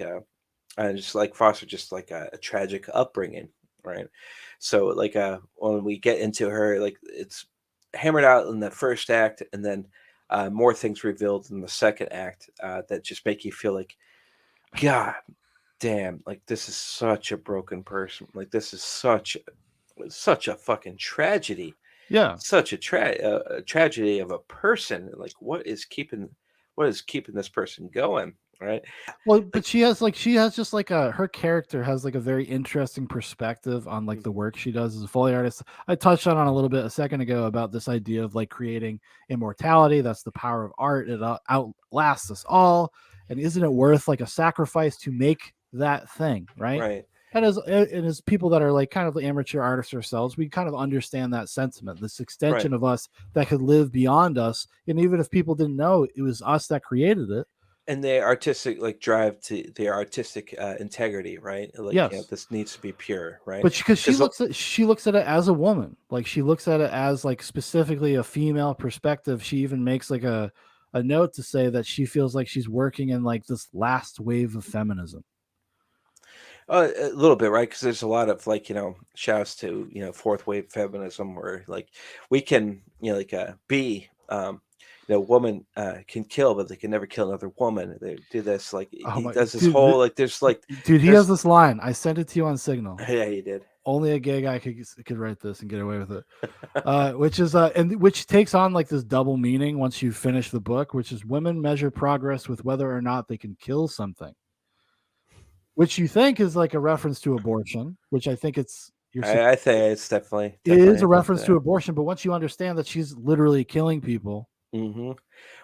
Foster, just like a tragic upbringing, right? So like when we get into her, like it's hammered out in the first act, and then more things revealed in the second act that just make you feel like, God damn, like this is such a broken person. Like this is such a fucking tragedy. Yeah. Such a tragedy of a person. Like what is keeping this person going, right? Well, but Like, she has just like her character has like a very interesting perspective on like the work she does as a Foley artist. I touched on a little bit a second ago about this idea of like creating immortality. That's the power of art. It outlasts us all. And isn't it worth like a sacrifice to make that thing, right? right, And as people that are like kind of amateur artists ourselves, we kind of understand that sentiment, this right. extension of us that could live beyond us. And even if people didn't know it was us that created it. And their artistic like drive to their artistic integrity, right? Like, Yes. this needs to be pure, right? But because Because she looks at it as a woman, like she looks at it as like specifically a female perspective. She even makes like a note to say that she feels like she's working in like this last wave of feminism. a little bit, right? Because there's a lot of like shouts to fourth wave feminism, where like we can be woman can kill, but they can never kill another woman. They do this like Oh he my does this dude, whole like there's like dude, he there's has this line. I sent it to you on Signal. yeah, he did. Only a gay guy could write this and get away with it. Which is and which takes on like this double meaning once you finish the book, which is women measure progress with whether or not they can kill something. Which you think is like a reference to abortion, which I think it's I think it's definitely it is a reference to abortion, but once you understand that she's literally killing people. Mm-hmm.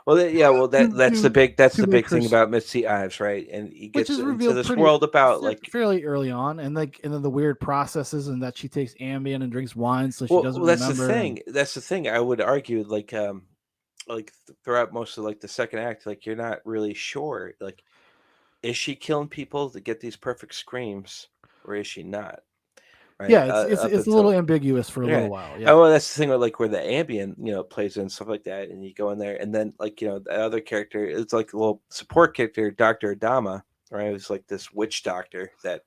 Well, that's the big thing about Mitzi Ives, right? And he gets into this world about like fairly early on, and then the weird processes, and that she takes Ambien and drinks wine, so she doesn't that's remember. The thing. That's the thing. I would argue, like throughout most of like the second act, like you're not really sure, like is she killing people to get these perfect screams, or is she not? Right? Yeah, it's a little ambiguous for a little while. Yeah. Oh, well, that's the thing, like where the Ambien, plays in stuff like that, and you go in there, and then like the other character, it's like a little support character, Dr. Adama, right? It's like this witch doctor that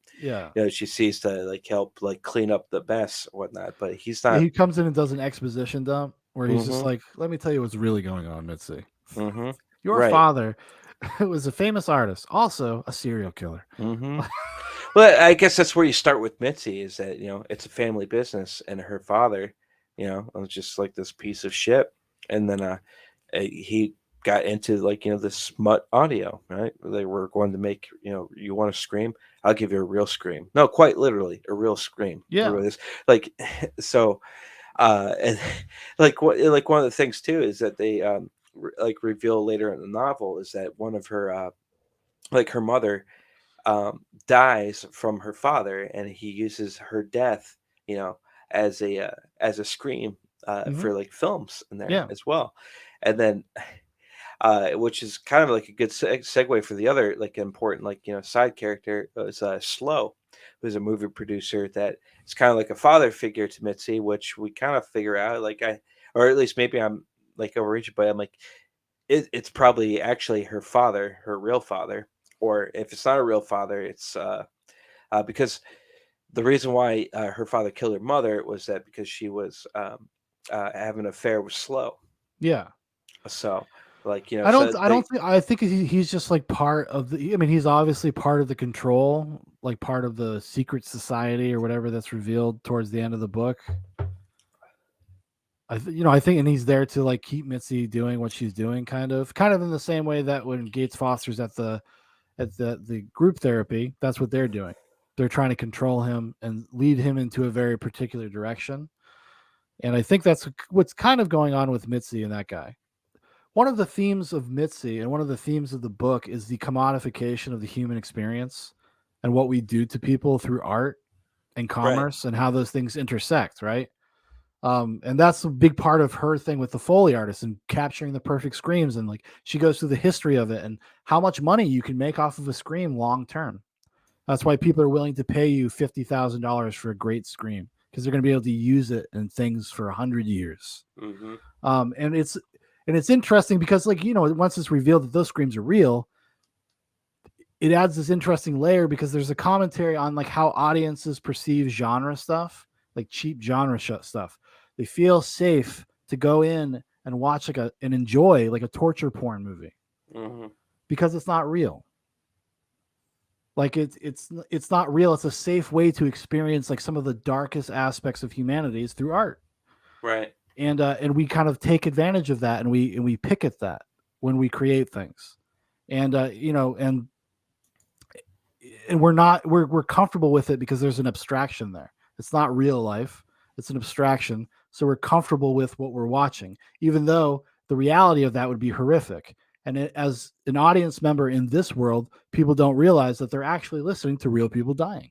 she sees to like help like clean up the mess or whatnot, but he's not. He comes in and does an exposition dump where he's just like, "Let me tell you what's really going on, Mitzi. Your father was a famous artist, also a serial killer." Well, I guess that's where you start with Mitzi, is that it's a family business, and her father, was just like this piece of shit, and then he got into like this smut audio, right? They were going to make you want to scream, I'll give you a real scream. No, quite literally a real scream. Yeah, like so, and like one of the things too is that they like reveal later in the novel is that one of her like her mother dies from her father, and he uses her death, as a scream for like films in there as well, and then which is kind of like a good segue for the other like important like side character is Slow, who's a movie producer that is kind of like a father figure to Mitzi, which we kind of figure out or at least maybe I'm like overreaching, but I'm like it's probably actually her father, her real father. Or if it's not a real father, it's because the reason why her father killed her mother was that because she was having an affair with Slow. Yeah. So, like I think he's just like part of the. I mean, he's obviously part of the control, like part of the secret society or whatever that's revealed towards the end of the book. I think, and he's there to like keep Mitzi doing what she's doing, kind of in the same way that when Gates Foster's at the group therapy, that's what they're doing. They're trying to control him and lead him into a very particular direction. And I think that's what's kind of going on with Mitzi and that guy. One of the themes of Mitzi and one of the themes of the book is the commodification of the human experience and what we do to people through art and commerce and how those things intersect, right? And that's a big part of her thing with the Foley artist and capturing the perfect screams. And like she goes through the history of it and how much money you can make off of a scream long term. That's why people are willing to pay you $50,000 for a great scream, because they're going to be able to use it in things for 100 years. And it's interesting because like, once it's revealed that those screams are real, it adds this interesting layer because there's a commentary on like how audiences perceive genre stuff, like cheap genre stuff. They feel safe to go in and watch and enjoy like a torture porn movie because it's not real. Like it's not real. It's a safe way to experience like some of the darkest aspects of humanity is through art. Right. And we kind of take advantage of that, and we pick at that when we create things. And and we're comfortable with it because there's an abstraction there. It's not real life. It's an abstraction. So we're comfortable with what we're watching, even though the reality of that would be horrific. And as an audience member in this world, people don't realize that they're actually listening to real people dying,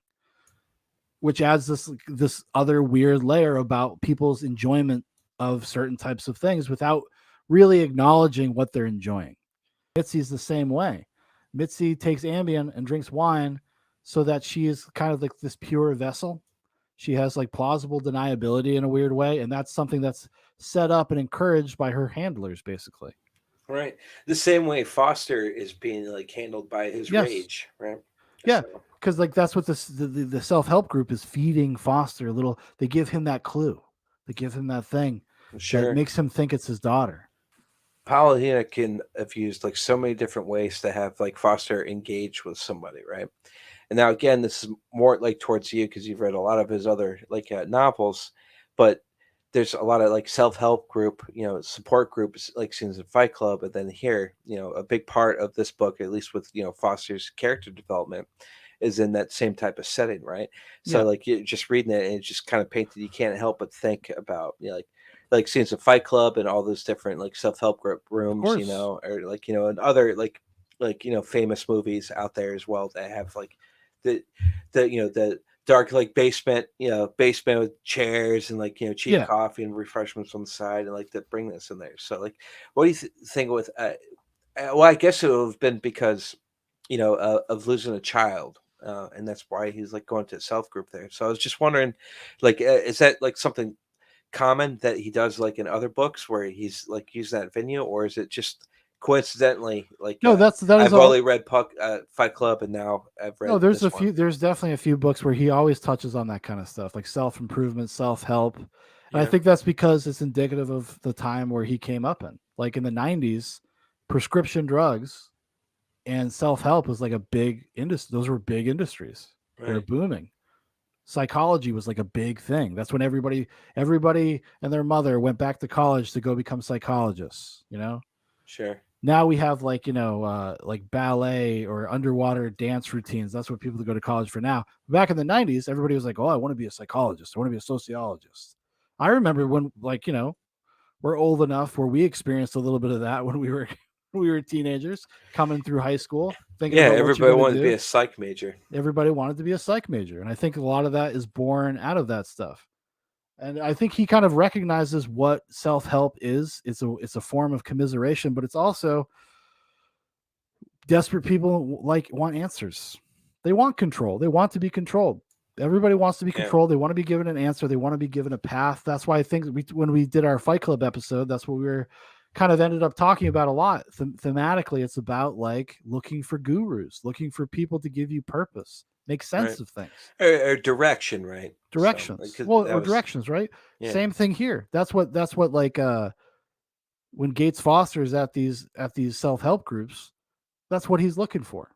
which adds this other weird layer about people's enjoyment of certain types of things without really acknowledging what they're enjoying. Mitzi's the same way. Mitzi takes Ambien and drinks wine so that she is kind of like this pure vessel. She has like plausible deniability in a weird way. And that's something that's set up and encouraged by her handlers, basically. Right. The same way Foster is being like handled by his rage. Right. Yeah. Because like that's what the self-help group is feeding Foster a little. They give him that clue. They give him that thing that makes him think it's his daughter. Palahniuk can have used like so many different ways to have like Foster engage with somebody, right? And now again, this is more like towards you because you've read a lot of his other like novels, but there's a lot of like self-help group, support groups like scenes in Fight Club, and then here, a big part of this book, at least with Foster's character development, is in that same type of setting, right? So Yeah, like you're just reading it and it's just kind of painted. You can't help but think about like scenes of Fight Club and all those different like self-help group of rooms, course. or like and other like famous movies out there as well that have like the the dark like basement with chairs and like cheap Yeah. coffee and refreshments on the side and like that bring this in there. So like, what do you think with? Well, I guess it would have been because of losing a child. And that's why he's like going to a self group there. So I was just wondering, like, is that like something common that he does like in other books where he's like using that venue, or is it just coincidentally like No, that is I've all. only read Fight Club and now I've No, read there's this a one? few. There's definitely a few books where he always touches on that kind of stuff, like self improvement, self help, and I Yeah, think that's because it's indicative of the time where he came up in. Like in the '90s, prescription drugs and self help was like a big industry. Those were big industries. They were right, booming. Psychology was like a big thing. That's when everybody and their mother went back to college to go become psychologists. sure, Now we have like ballet or underwater dance routines. That's what people go to college for now. Back in the '90s, everybody was like, "Oh, I want to be a psychologist. I want to be a sociologist." I remember when, we're old enough where we experienced a little bit of that when we were when we were teenagers coming through high school, thinking yeah. about what you're Everybody going to wanted to be do. a psych major. Everybody wanted to be a psych major, and I think a lot of that is born out of that stuff. And I think he kind of recognizes what self help is. It's a form of commiseration, but it's also desperate people want answers. They want control. They want to be controlled. Everybody wants to be Yeah, controlled. They want to be given an answer. They want to be given a path. That's why I think when we did our Fight Club episode, that's what we were kind of ended up talking about a lot. Thematically, it's about like looking for gurus, looking for people to give you purpose, make right. sense of things, Or direction, right? So directions. because Well, that or was directions, right? yeah, Same thing here. That's what like when Gates Foster is at these self help groups, that's what he's looking for.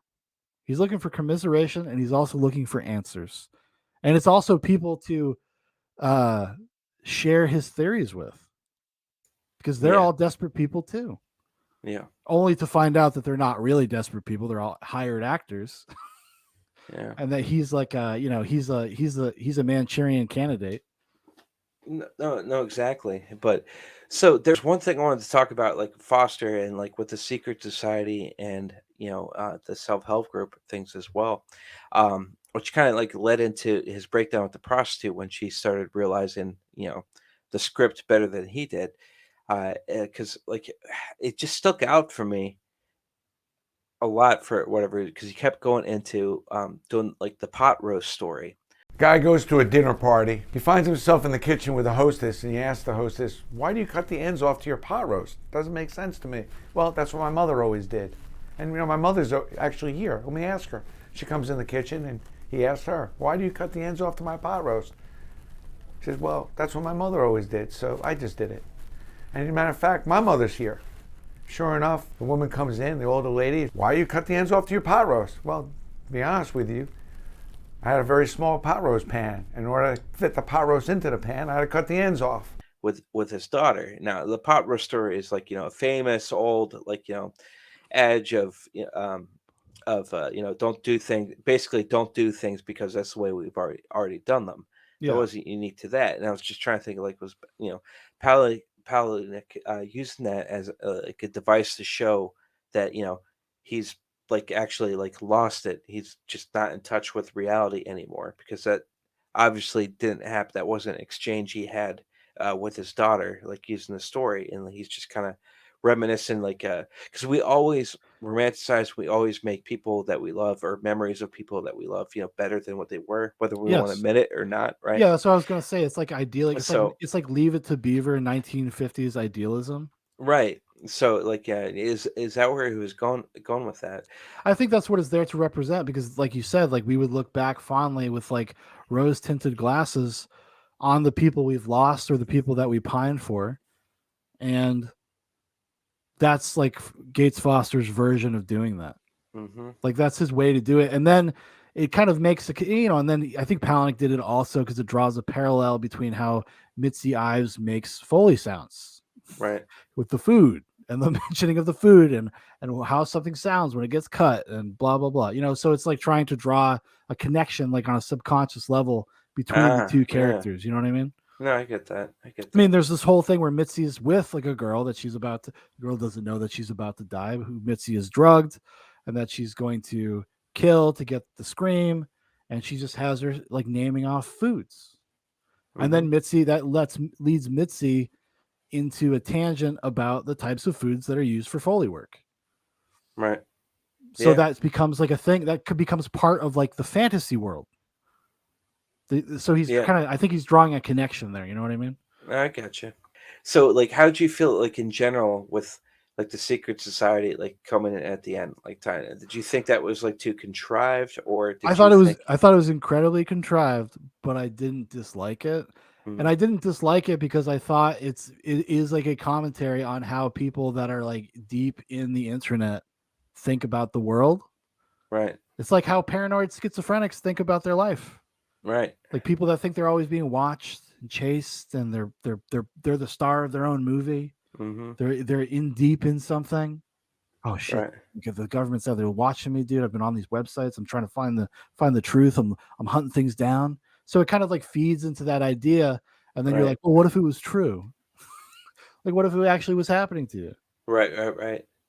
He's looking for commiseration and he's also looking for answers. And it's also people to uh, share his theories with because they're yeah, all desperate people too. yeah, Only to find out that they're not really desperate people. They're all hired actors. yeah. And that he's like he's a Manchurian candidate. No, no, no, exactly. But so there's one thing I wanted to talk about, like Foster and like with the secret society and the self help group things as well, which kind of like led into his breakdown with the prostitute when she started realizing the script better than he did, because like it just stuck out for me a lot for whatever because he kept going into doing like the pot roast story. Guy goes to a dinner party. He finds himself in the kitchen with a hostess, and he asks the hostess, "Why do you cut the ends off to your pot roast? Doesn't make sense to me." "Well, that's what my mother always did." And my mother's actually here. Let me ask her. She comes in the kitchen, and he asks her, "Why do you cut the ends off to my pot roast?" She says, "Well, that's what my mother always did, so I just did it." And as a matter of fact, my mother's here. Sure enough, the woman comes in, the older lady. "Why you cut the ends off to your pot roast?" "Well, to be honest with you, I had a very small pot roast pan. In order to fit the pot roast into the pan, I had to cut the ends off." With his daughter. Now, the pot roast story is like a famous old like adage of don't do things, basically don't do things because that's the way we've already done them. That Yeah. wasn't unique to that. And I was just trying to think like was Palahniuk using that as like a device to show that he's like actually like lost it. He's just not in touch with reality anymore because that obviously didn't happen. That wasn't an exchange he had with his daughter, like using the story, and he's just kind of reminiscing, like because we always romanticize, we always make people that we love or memories of people that we love, better than what they were, whether we want to Yes. admit it or not, right? Yeah, that's what I was gonna say. It's like idyllic. So It's like Leave It to Beaver 1950s idealism. right, so like yeah, is that where he was going with that? I think that's what it's there to represent because, like you said, like we would look back fondly with like rose tinted glasses on the people we've lost or the people that we pine for. And that's like Gates Foster's version of doing that. Mm-hmm. Like that's his way to do it. And then it kind of makes and then I think Palahniuk did it also because it draws a parallel between how Mitzi Ives makes Foley sounds Right. with the food and the mentioning of the food and how something sounds when it gets cut and blah, blah, blah. So it's like trying to draw a connection like on a subconscious level between the two characters. You know what I mean? No, I get that. I mean, there's this whole thing where Mitzi's with like a girl that the girl doesn't know that she's about to die, who Mitzi is drugged and that she's going to kill to get the scream. And she just has her like naming off foods. Mm-hmm. And then Mitzi, leads Mitzi into a tangent about the types of foods that are used for Foley work. Right. So that becomes like a thing that becomes part of like the fantasy world. So he's I think he's drawing a connection there. You know what I mean? I gotcha. So like, how did you feel like in general with like the secret society, like coming in at the end, like did you think that was like too contrived, or I thought it was incredibly contrived, but I didn't dislike it. Mm-hmm. And I didn't dislike it because I thought it is like a commentary on how people that are like deep in the internet think about the world. Right. It's like how paranoid schizophrenics think about their life. Right. Like people that think they're always being watched and chased and they're the star of their own movie. Mm-hmm. They're in deep in something. Oh shit. Right. Because the government's out there watching me, dude. I've been on these websites. I'm trying to find the truth. I'm hunting things down. So it kind of like feeds into that idea. And then you're like, well, what if it was true? Like, what if it actually was happening to you? Right.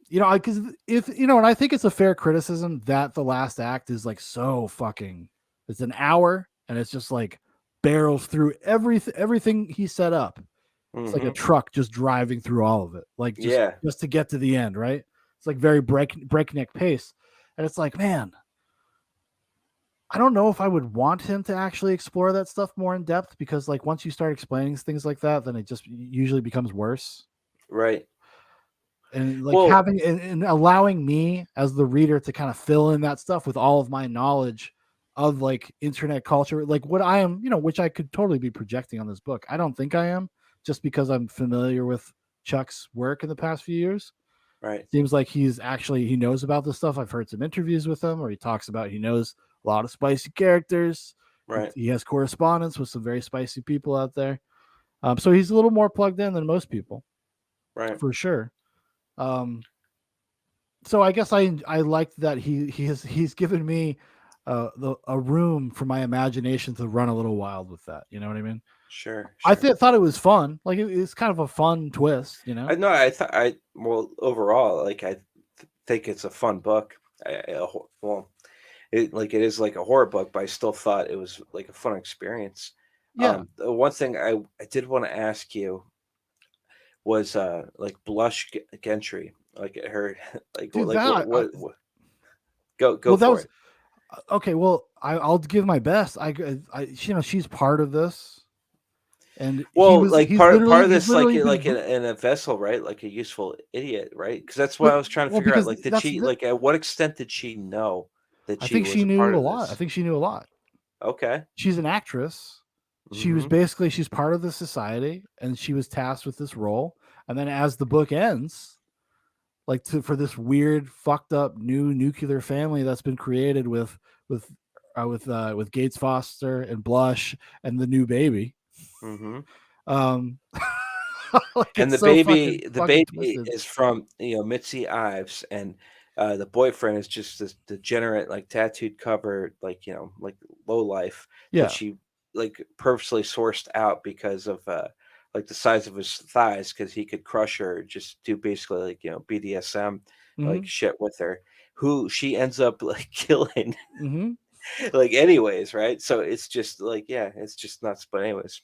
Because and I think it's a fair criticism that the last act is like so fucking, it's an hour and it's just like barrels through everything he set up. It's like a truck just driving through all of it. Like just to get to the end. Right. It's like very breakneck pace. And it's like, man, I don't know if I would want him to actually explore that stuff more in depth, because like once you start explaining things like that, then it just usually becomes worse. Right. And like having and allowing me as the reader to kind of fill in that stuff with all of my knowledge of like internet culture, like what I am, which I could totally be projecting on this book. I don't think I am, just because I'm familiar with Chuck's work in the past few years. Right. Seems like he knows about this stuff. I've heard some interviews with him where he talks about, he knows a lot of spicy characters. Right. He has correspondence with some very spicy people out there. So he's a little more plugged in than most people. Right. For sure. So I guess I liked that he's given me a room for my imagination to run a little wild with that. You know what I mean? Sure. I thought it was fun. Like it's kind of a fun twist, I know. Overall, like I think it's a fun book. It is like a horror book, but I still thought it was like a fun experience. Yeah. The one thing I did want to ask you was like Blush Gentry, like her, like dude, what go well, for it. Okay, well, I'll give my best. She's part of this. And part of this, like in a vessel, right? Like a useful idiot, right? Because that's what I was trying to figure out. Like, did she at what extent did she know that I think she knew a lot. I think she knew a lot. Okay. She's an actress. She was she's part of the society, and she was tasked with this role. And then as the book ends, like for this weird, fucked up new nuclear family that's been created with Gates Foster and Blush and the new baby. Mm-hmm. And the baby is from Mitzi Ives, and the boyfriend is just this degenerate, like tattooed cover, like like low life that she like purposely sourced out because of like the size of his thighs, because he could crush her, just do basically like BDSM like shit with her, who she ends up like killing. Like anyways, right? So it's just like, it's just nuts. But anyways,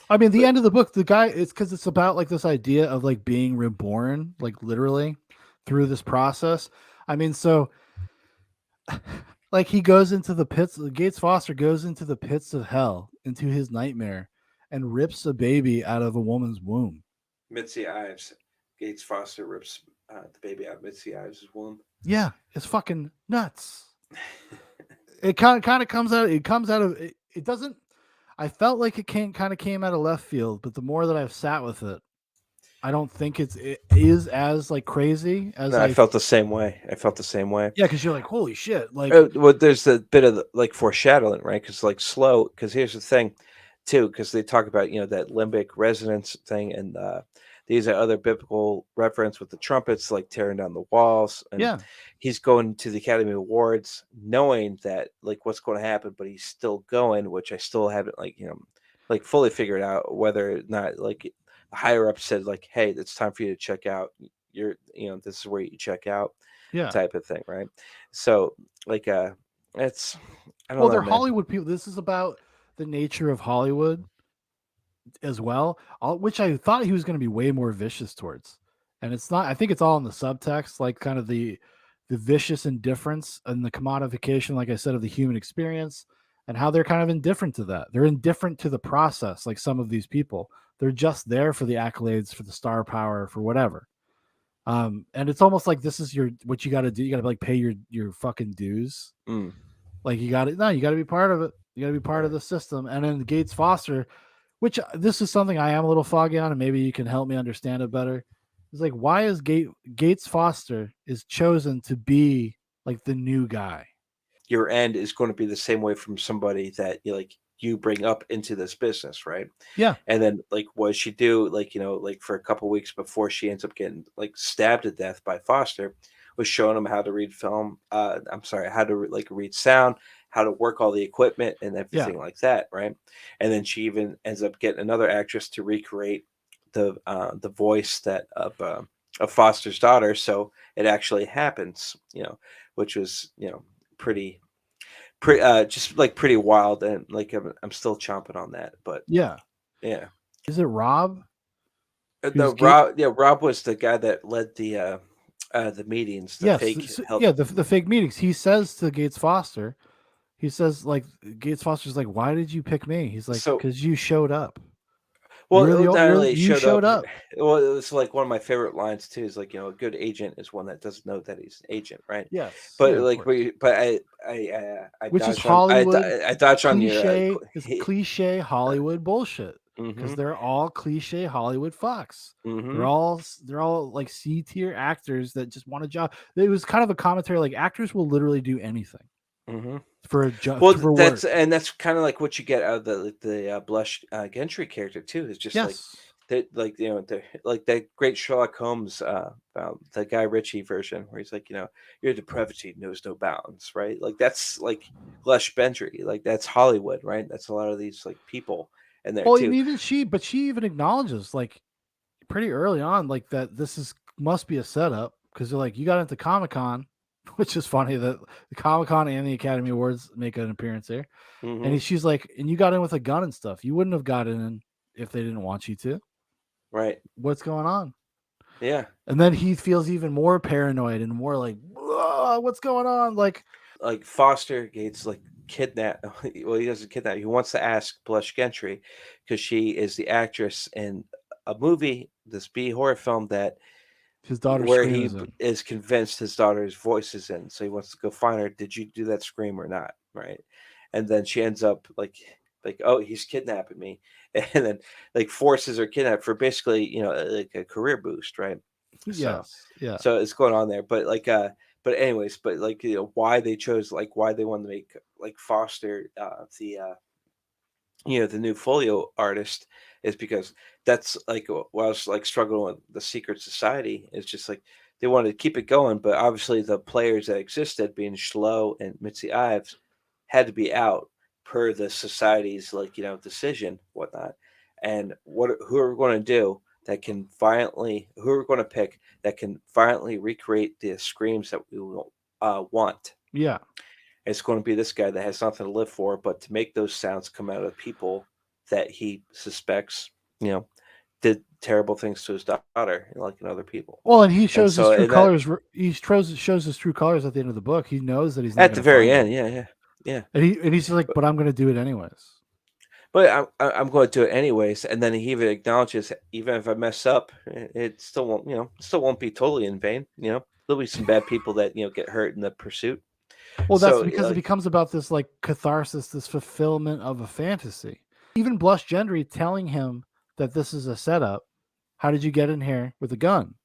I mean, the end of the book, the guy, it's because it's about like this idea of like being reborn, like literally through this process. I mean, so like he goes into the pits, Gates Foster goes into the pits of hell, into his nightmare, and rips a baby out of a woman's womb. Mitzi Ives, Gates Foster rips the baby out of Mitzi Ives' womb. Yeah, it's fucking nuts. It kind of comes out. It comes out of it. It doesn't. I felt like it came out of left field, but the more that I've sat with it, I don't think it is as like crazy as No, I felt the same way. yeah, because you're like, holy shit, like Well, there's a bit of like foreshadowing, right? Because like slow. Because here's the thing, too. Because they talk about that limbic resonance thing, and these are other biblical reference with the trumpets, like tearing down the walls, and yeah, he's going to the Academy Awards, knowing that like what's going to happen, but he's still going, which I still haven't like fully figured out whether or not like the higher up said like, hey, it's time for you to check out. This is where you check out, yeah. type of thing, right? So like it's I don't Well, know, they're man. Hollywood people. This is about the nature of Hollywood as well, which I thought he was going to be way more vicious towards. And it's not. I think it's all in the subtext, like kind of the vicious indifference and the commodification, like I said, of the human experience, and how they're kind of indifferent to that. They're indifferent to the process, like some of these people. They're just there for the accolades, for the star power, for whatever. And it's almost like this is what you got to do. You got to like pay your fucking dues. Mm, Like you got to be part of it. You got to be part of the system. And then Gates Foster, which this is something I am a little foggy on, and maybe you can help me understand it better. It's like, why is Gates Foster is chosen to be like the new guy? your end is going to be the same way from somebody that you bring up into this business, right? Yeah, And then like what does she do, like for a couple weeks before she ends up getting like stabbed to death by Foster, was showing him how to read film, I'm sorry, how to like read sound, how to work all the equipment and yeah, everything like that, right? And then she even ends up getting another actress to recreate the voice that of Foster's daughter, so it actually happens, which was pretty just like pretty wild, and like I'm still chomping on that, but yeah. yeah. Is it Rob? No, Who's Gate? Rob was the guy that led the meetings, the Yes, fake help. yeah. The fake meetings. He says to Gates Foster, he says like Gates Foster's like, why did you pick me? He's like, So, because you showed up. well, it not only You showed showed up. up. Well, it was like one of my favorite lines too. Is like a good agent is one that doesn't know that he's an agent, right? Yes, But yeah, of course. I Which is dodged on Hollywood I dodged on your cliche. It's cliche Hollywood bullshit because mm-hmm, they're all cliche Hollywood fucks. mm-hmm, They're all like C tier actors that just want a job. It was kind of a commentary like actors will literally do anything mm-hmm. for a job Well, for that's work. kind of like what you get out of the Blush Gentry character too. Is just like Yes. that, like the like that great Sherlock Holmes, the Guy Ritchie version, where he's like, your depravity knows no bounds, right? Like that's like Blush Gentry, like that's Hollywood, right? That's a lot of these like people in there Well, and too. even she even acknowledges like pretty early on like that this is must be a setup because they're like you got into Comic-Con, which is funny that the Comic-Con and the Academy Awards make an appearance here. And Hmm. she's like, and you got in with a gun and stuff. You wouldn't have gotten in if they didn't want you to. Right? What's going on? Yeah. And then he feels even more paranoid and more like, what's going on? Like Foster Gates like kidnap. Well, he doesn't kidnap. He wants to ask Blush Gentry because she is the actress in a movie, this B horror film that his daughter's where scream he is in. is convinced his daughter's voice is in, so he wants to go find her. Did you do that scream or not? Right? And then she ends up like oh, he's kidnapping me, and then like forces her kidnap for basically like a career boost, right? So Yes. Yeah. so it's going on there, but like but anyways, but like why they chose like why they wanted to make like Foster the new folio artist is because that's like what I was like struggling with the secret society is just like they wanted to keep it going, but obviously the players that existed, being Schlo and Mitzi Ives, had to be out per the society's like decision, whatnot. And who are we going to do that can violently who are we going to pick that can violently recreate the screams that we will want? Yeah. It's going to be this guy that has nothing to live for, but to make those sounds come out of people that he suspects, did terrible things to his daughter, like in other people. Well, and he And shows his so, true and that colors. He shows his true colors at the end of the book. He knows that he's not at going the to very find end, them. yeah. And he's just like, but I'm going to do it anyways. But I'm going to do it anyways. And then he even acknowledges, even if I mess up, it still won't, still won't be totally in vain. There'll be some bad people that get hurt in the pursuit. Well, that's So, because it like, becomes about this like catharsis, this fulfillment of a fantasy. Even Blush Gendry telling him that this is a setup How did you get in here with a gun?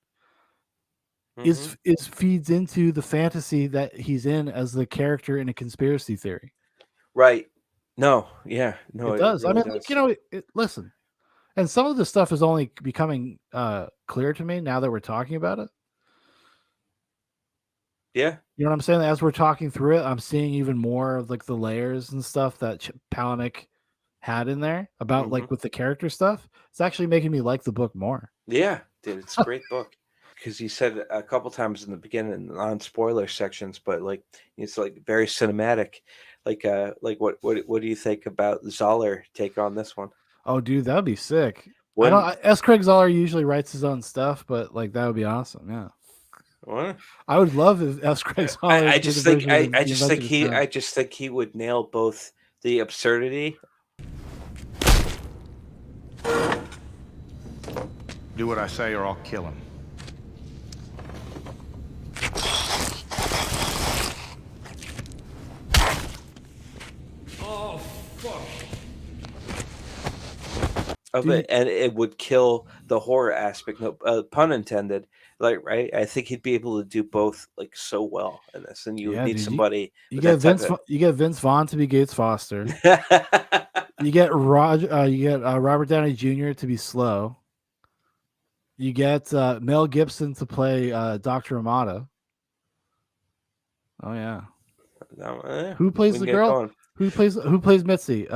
Mhm. Is feeds into the fantasy that he's in as the character in a conspiracy theory. Right. No. Yeah. No. It It does. I really mean, does. listen, and some of this stuff is only becoming clear to me now that we're talking about it. Yeah. You know what I'm saying? As we're talking through it, I'm seeing even more of like the layers and stuff that Palahniuk had in there about like Mhm. with the character stuff. It's actually making me like the book more. Yeah, dude, it's a great book. Because he said a couple times in the beginning, non-spoiler sections, but like it's like very cinematic. Like what do you think about Zoller take on this one? Oh, dude, that would be sick. When S. Craig Zoller usually writes his own stuff, but like that would be awesome. Yeah, what? I would love if S. Craig Zoller I did a just think version of I the just think Invention of he Sound. I just think he would nail both the absurdity. Do what I say or I'll kill him. Of Dude, it, and it would kill the horror aspect. No pun intended. Like, right? I think he'd be able to do both like so well in this, and you would yeah, need dude, somebody you with get that type of. You get Vince Vaughn to be Gates Foster. You get Robert Downey Jr. to be Slow. You get Mel Gibson to play Dr. Amata. Oh yeah. No, Who we plays can the get girl? going. Who plays Mitzi?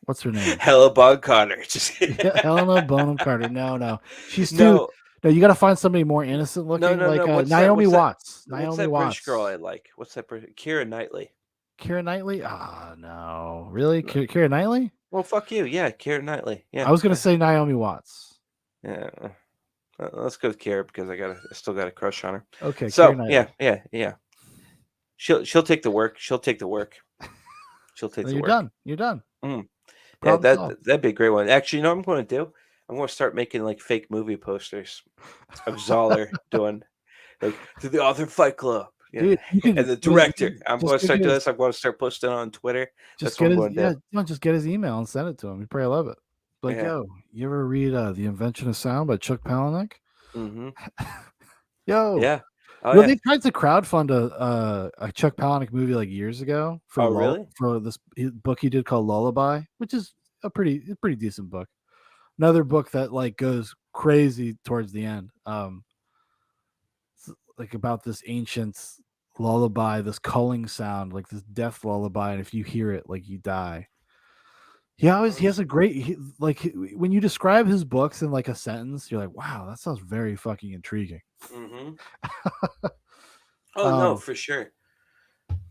What's her name? Hella Bog Carter. Just Helena Bonham Carter. No. She's too. no, No, you got to find somebody more innocent no, looking, no, like no. What's that? Naomi What's that? Watts. What's Naomi that British girl Watts. I like? What's that? Keira Knightley. Keira Knightley? Ah, no. Really? No. Keira Knightley? Well, fuck you. Yeah, Keira Knightley. Yeah, I was gonna say Naomi Watts. yeah. Let's go with Keira because I still got a crush on her. Okay, Keira So Knightley. yeah. She'll take the work. She'll take the work. She'll take the You're work. done. You're done. Mm. Yeah, Problem solved. that'd be a great one. Actually, you know what I'm going to do? I'm going to start making like fake movie posters of Zoller doing like to the author Fight Club. Yeah. Dude, you can And the director. I'm just going to start get doing his- this. I'm going to start posting on Twitter. Just That's what get I'm his going to do. just get his email and send it to him. He'd probably love it. Like, Yeah. yo, you ever read The Invention of Sound by Chuck Palahniuk? Mm-hmm. Yo. Yeah. Oh, Well, yeah. they tried to crowdfund a Chuck Palahniuk movie like years ago for really? for this book he did called Lullaby, which is a pretty decent book. Another book that like goes crazy towards the end. Like about this ancient lullaby, this culling sound, like this death lullaby, and if you hear it, like you die. He has a great when you describe his books in like a sentence, you're like, wow, that sounds very fucking intriguing. Mm-hmm. Oh, no, Um, for sure.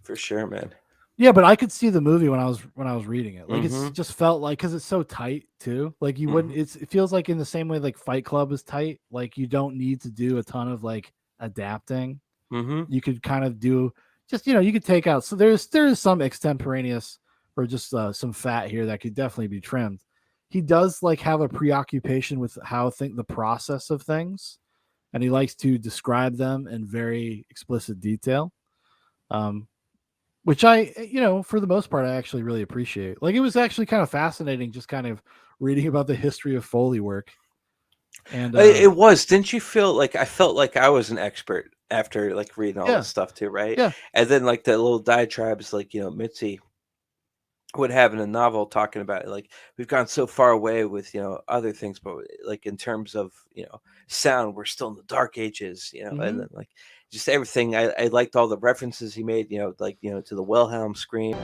For sure, man. Yeah, but I could see the movie when I was reading it. Like Mhm. it's just felt like because it's so tight too. Like you wouldn't. It feels like in the same way like Fight Club is tight. Like you don't need to do a ton of like adapting. Mm-hmm. You could kind of do just you could take out. So there is some extemporaneous or just some fat here that could definitely be trimmed. He does like have a preoccupation with how the process of things, and he likes to describe them in very explicit detail. Which I, for the most part, I actually really appreciate. Like, it was actually kind of fascinating just kind of reading about the history of Foley work. And It was. Didn't you feel like I felt like I was an expert after like reading all Yeah. this stuff too, right? Yeah. And then like the little diatribes, like Mitzi would have in a novel talking about it, like we've gone so far away with other things, but like in terms of sound, we're still in the dark ages, and then like just everything. I liked all the references he made, like to the Wilhelm scream.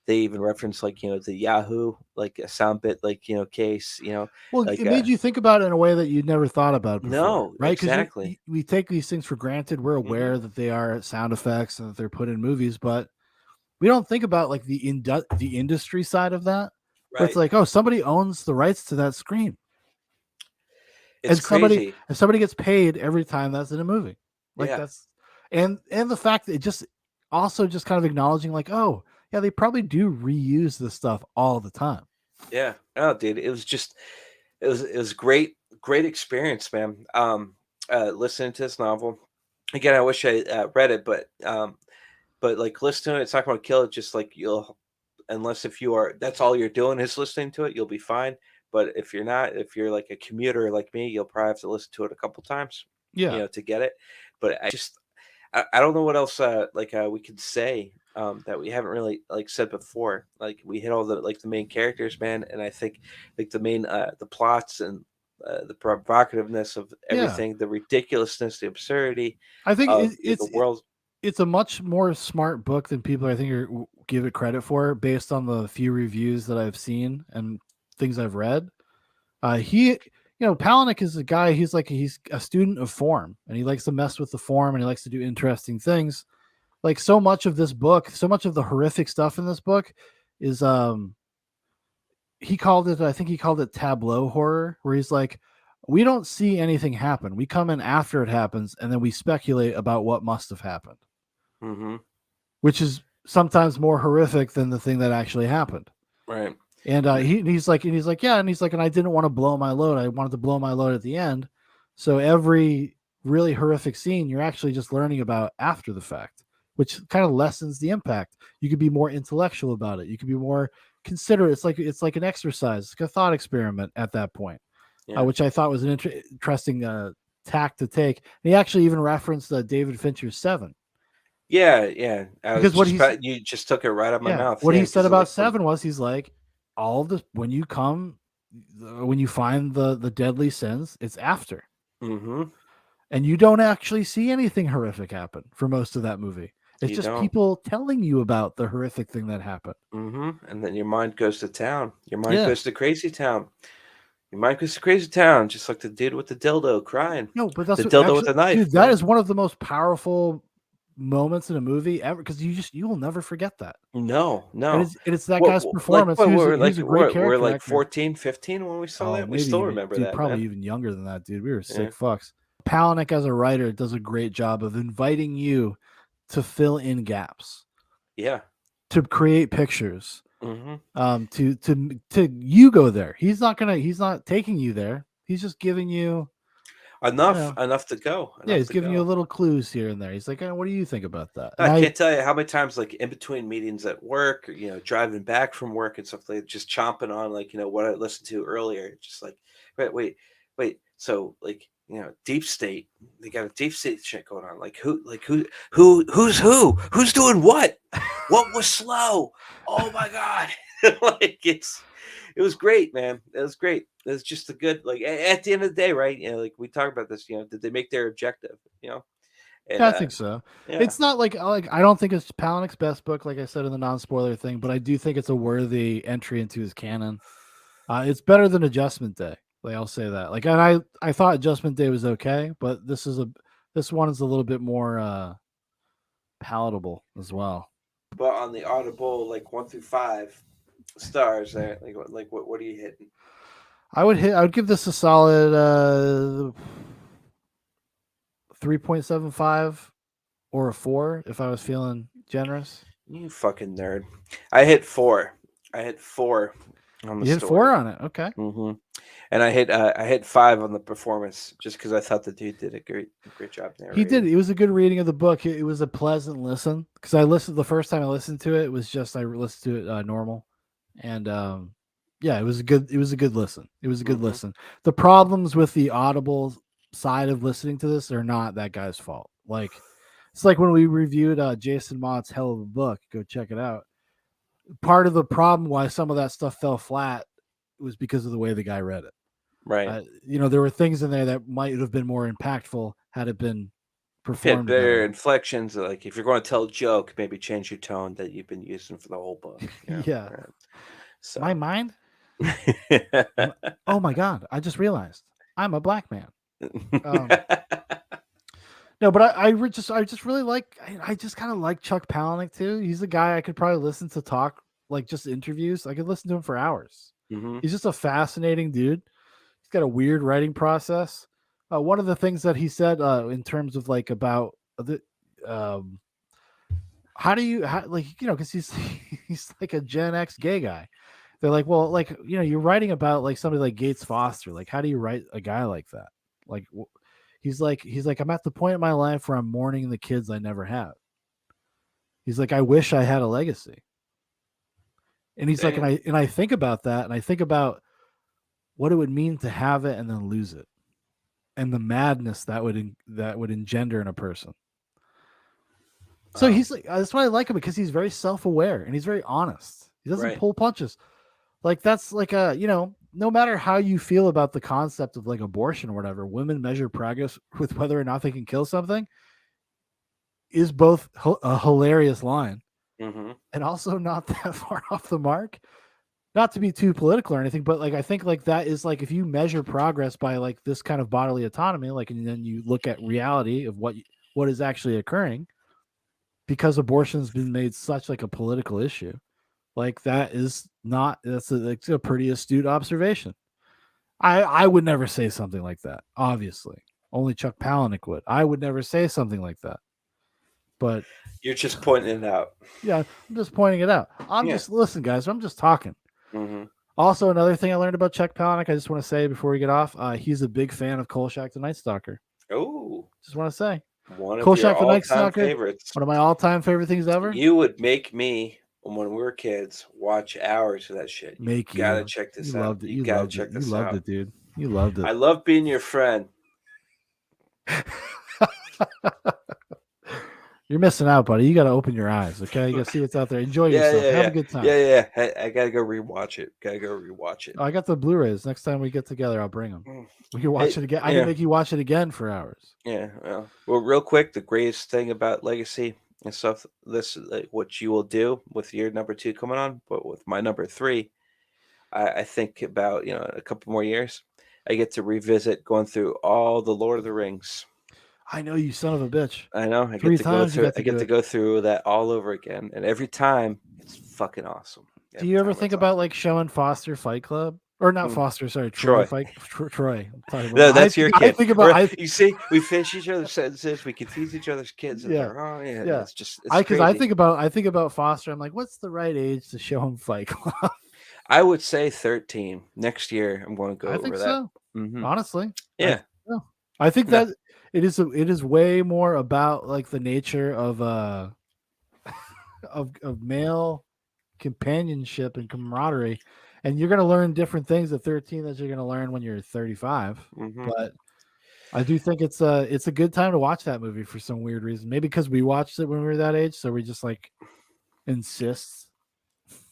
They even reference like the Yahoo like a sound bit like case well, like it made you think about it in a way that you'd never thought about before. No, right? Because exactly. we take these things for granted. We're aware that they are sound effects and that they're put in movies, but we don't think about like the industry side of that. Where it's like, oh, somebody owns the rights to that scream. It's crazy. Somebody gets paid every time that's in a movie. Like that's and the fact that it just also just kind of acknowledging like, oh yeah, they probably do reuse this stuff all the time. Yeah. Oh, dude, it was great experience, man. Listening to this novel again. I wish I read it, but but like listening to it, it's not going to kill it. Just like unless if you are, that's all you're doing is listening to it, you'll be fine. But if you're not, if you're like a commuter like me, you'll probably have to listen to it a couple times, Yeah. to get it. But I don't know what else we could say that we haven't really like said before. Like we hit all the main characters, man, and I think like the main the plots and the provocativeness of everything, the ridiculousness, the absurdity I think of the world. It's a much more smart book than people I think give it credit for, based on the few reviews that I've seen and things I've read. Palahniuk is a guy. He's a student of form, and he likes to mess with the form, and he likes to do interesting things. Like so much of this book, so much of the horrific stuff in this book is I think he called it tableau horror, where he's like, we don't see anything happen. We come in after it happens, and then we speculate about what must have happened, which is sometimes more horrific than the thing that actually happened. Right. And he's like, and I didn't want to blow my load. I wanted to blow my load at the end. So every really horrific scene, you're actually just learning about after the fact, which kind of lessens the impact. You could be more intellectual about it. You could be more considerate. It's like an exercise, like a thought experiment at that point, which I thought was an interesting tack to take. And he actually even referenced David Fincher's Seven. Yeah. Because you just took it right out of my mouth. What he said about Seven was, he's like, when you find the deadly sins, it's after. And you don't actually see anything horrific happen for most of that movie. It's just people telling you about the horrific thing that happened. And then your mind goes to town. Your mind goes to crazy town. Your mind goes to crazy town, just like the dude with the dildo crying. No, but that's the dildo with the knife. Dude, that is one of the most powerful moments in a movie ever, because you will never forget that. No. And it's that guy's performance. He's a great character. We're like 14, 15 when we saw that. We still remember that. Probably even younger than that, dude. We were sick fucks. Palahniuk as a writer does a great job of inviting you to fill in gaps. Yeah. To create pictures. To you go there. He's not taking you there. He's just giving you enough to go. He's giving you a little clues here and there. He's like, what do you think about that? I can't tell you how many times, like in between meetings at work, or driving back from work and stuff, like just chomping on what I listened to earlier. Just like, wait. So deep state. They got a deep state shit going on. Who's doing what? What was slow? Oh my god! It was great, man. It was great. It was just a good, at the end of the day, right? We talk about this. Did they make their objective? And, I think so. Yeah. It's not like I don't think it's Palahniuk's best book, like I said in the non-spoiler thing, but I do think it's a worthy entry into his canon. It's better than Adjustment Day. I'll say that. And I thought Adjustment Day was okay, but this one is a little bit more palatable as well. But on the Audible, 1 through 5 stars, there, what are you hitting? I would give this a solid 3.75 or a 4 if I was feeling generous. You fucking nerd. I hit 4. On the you hit story. 4 on it, okay. And I hit 5 on the performance, just because I thought the dude did a great job there. He did. It was a good reading of the book. It was a pleasant listen, because I listened the first time I listened to it. It was just I listened to it normal, and it was a good listen. It was a good listen. The problems with the Audible side of listening to this are not that guy's fault. It's like when we reviewed Jason Mott's Hell of a Book. Go check it out. Part of the problem why some of that stuff fell flat was because of the way the guy read it. Right. There were things in there that might have been more impactful had it been performed better inflections. If you're going to tell a joke, maybe change your tone that you've been using for the whole book. Yeah. Right. So. My mind. Oh my God! I just realized I'm a black man. No, but I just really like. I just kind of like Chuck Palahniuk too. He's a guy I could probably listen to talk, just interviews. I could listen to him for hours. He's just a fascinating dude. He's got a weird writing process. One of the things that he said in terms of about the because he's like a Gen X gay guy. They're like, well, you're writing about somebody like Gates Foster. How do you write a guy like that? He's like, I'm at the point in my life where I'm mourning the kids I never had. He's like, I wish I had a legacy. And he's like, and I think about that, and I think about what it would mean to have it and then lose it, and the madness that would engender in a person. So he's like, that's why I like him, because he's very self-aware and he's very honest. He doesn't pull punches. Like, that's like no matter how you feel about the concept of like abortion or whatever, women measure progress with whether or not they can kill something is both a hilarious line and also not that far off the mark. Not to be too political or anything, but like, I think like that is like, if you measure progress by like this kind of bodily autonomy, like, and then you look at reality of what is actually occurring, because abortion's been made such like a political issue, like that's a pretty astute observation. I would never say something like that. Obviously, only Chuck Palahniuk would. I would never say something like that. But you're just pointing it out. Yeah, I'm just pointing it out. Listen, guys. I'm just talking. Also, another thing I learned about Chuck Palahniuk, I just want to say before we get off, he's a big fan of Kolchak the Night Stalker. Oh, just want to say, one of Kolchak your the Night all-time Stalker, favorites. one of my all-time favorite things ever. You would make me, when we were kids, watch hours of that shit. You gotta check this out. Loved it. You gotta check this out. You loved it, dude. You loved it. I love being your friend. You're missing out, buddy. You got to open your eyes, okay? You got to see what's out there. Enjoy yourself. Have a good time. Yeah. I got to go rewatch it. Oh, I got the Blu-rays. Next time we get together, I'll bring them. We can watch it again. I can make you watch it again for hours. Yeah. Well, real quick, the greatest thing about Legacy and stuff, this like what you will do with your number 2 coming on, but with my number 3, I think about, a couple more years, I get to revisit going through all the Lord of the Rings. I know, you son of a bitch. I know. I get to go through that all over again, and every time it's fucking awesome. Do you ever think about like showing Foster Fight Club, or not Foster? Sorry, Troy. Troy. No, that's your kid. I think about. You see, we finish each other's sentences. We confuse each other's kids. Yeah. It's just. I think about Foster. I'm like, what's the right age to show him Fight Club? I would say 13. Next year, I'm going to go over that. I think so. Honestly. Yeah. I think that it is way more about like the nature of of male companionship and camaraderie, and you're going to learn different things at 13 that you're going to learn when you're 35. But I do think it's a good time to watch that movie for some weird reason. Maybe because we watched it when we were that age, so we just like insist.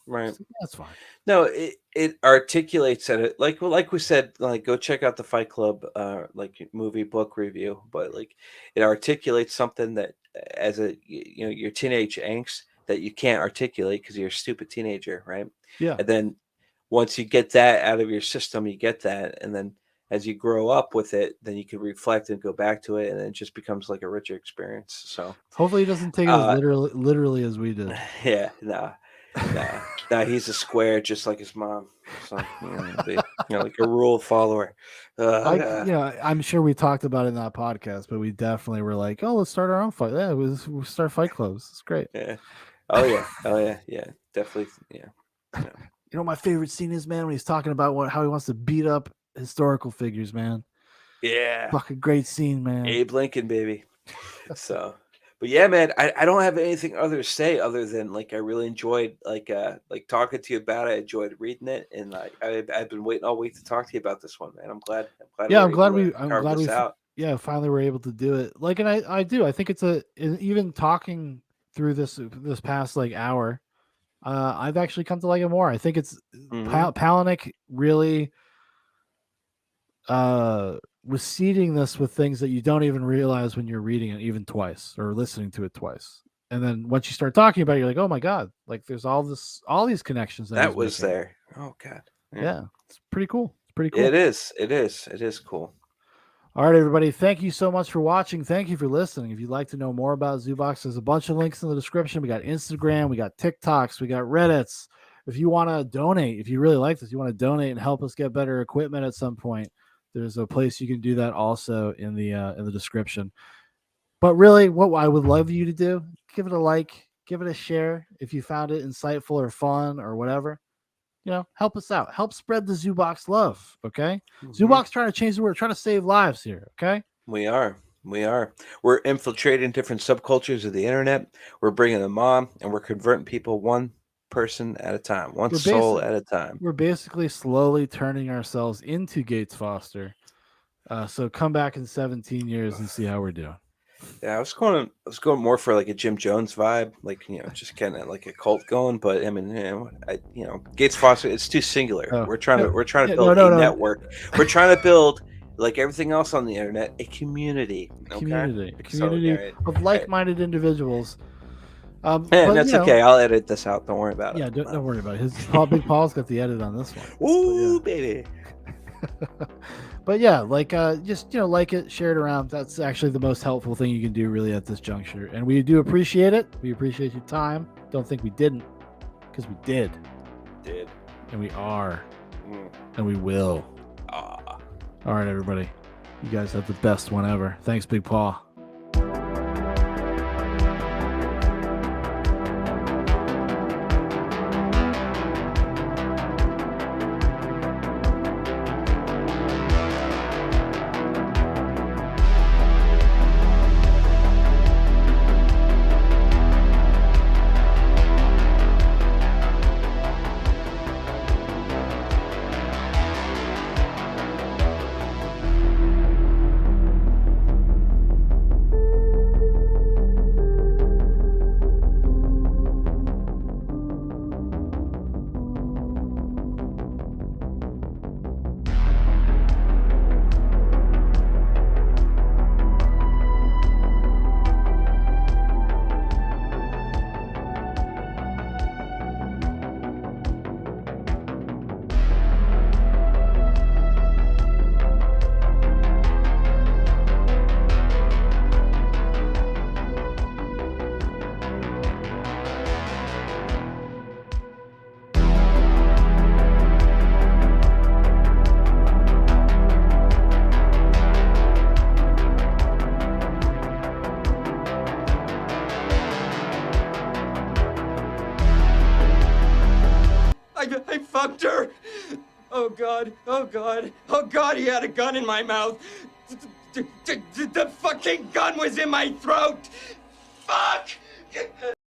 Right. So, that's fine. No, it articulates it like we said, like go check out the Fight Club like movie book review, but like it articulates something that as a your teenage angst that you can't articulate because you're a stupid teenager, right? Yeah. And then once you get that out of your system, you get that, and then as you grow up with it, then you can reflect and go back to it, and it just becomes like a richer experience. So hopefully he doesn't take it as literally as we did. Yeah, no, he's a square just like his mom. So like a rule follower. I'm sure we talked about it in that podcast, but we definitely were like, oh, let's start our own fight. Yeah, we'll start Fight Clubs. It's great. Yeah. Oh yeah, definitely. Yeah. My favorite scene is, man, when he's talking about how he wants to beat up historical figures, man. Yeah. Fucking great scene, man. Abe Lincoln, baby. So, but yeah, man, I don't have anything other to say other than like I really enjoyed like talking to you about it. I enjoyed reading it, and like I've been waiting all week to talk to you about this one, man. I'm glad. I'm glad we finally were able to do it. Like, and I do. I think even talking through this past like hour, I've actually come to like it more. I think it's Palahniuk really was seeding this with things that you don't even realize when you're reading it even twice or listening to it twice. And then once you start talking about it, you're like, oh my God, like there's all these connections. That was there. Oh God. Yeah. It's pretty cool. It is cool. All right, everybody. Thank you so much for watching. Thank you for listening. If you'd like to know more about Zoobox, there's a bunch of links in the description. We got Instagram, we got TikToks, we got Reddits. If you want to donate, if you really like this, you want to donate and help us get better equipment at some point, there's a place you can do that also in the description. But really, what I would love you to do, give it a like, give it a share if you found it insightful or fun or whatever. Help us out. Help spread the Zoobox love, okay? Zoobox trying to change the world, trying to save lives here, okay? We are. We are. We're infiltrating different subcultures of the internet. We're bringing them on, and we're converting people one person at a time, one soul at a time. We're basically slowly turning ourselves into Gates Foster. So come back in 17 years and see how we're doing. Yeah, I was going more for like a Jim Jones vibe, like just kind of like a cult going. But I mean, Gates Foster, it's too singular. Oh, We're trying to build no. network. We're trying to build, like everything else on the internet, a community. A Okay? community of like-minded individuals. And but, that's okay. I'll edit this out. Don't worry about it. Yeah, don't worry about it. Big Paul's got the edit on this one. Ooh, baby. But yeah, like just like it, share it around. That's actually the most helpful thing you can do really at this juncture, and we do appreciate it. We appreciate your time. Don't think we didn't, because we did, and we are, and we will. All right, everybody, you guys have the best one ever. Thanks, Big Paul. I fucked her! Oh God, oh God, oh God, he had a gun in my mouth! The fucking gun was in my throat! Fuck!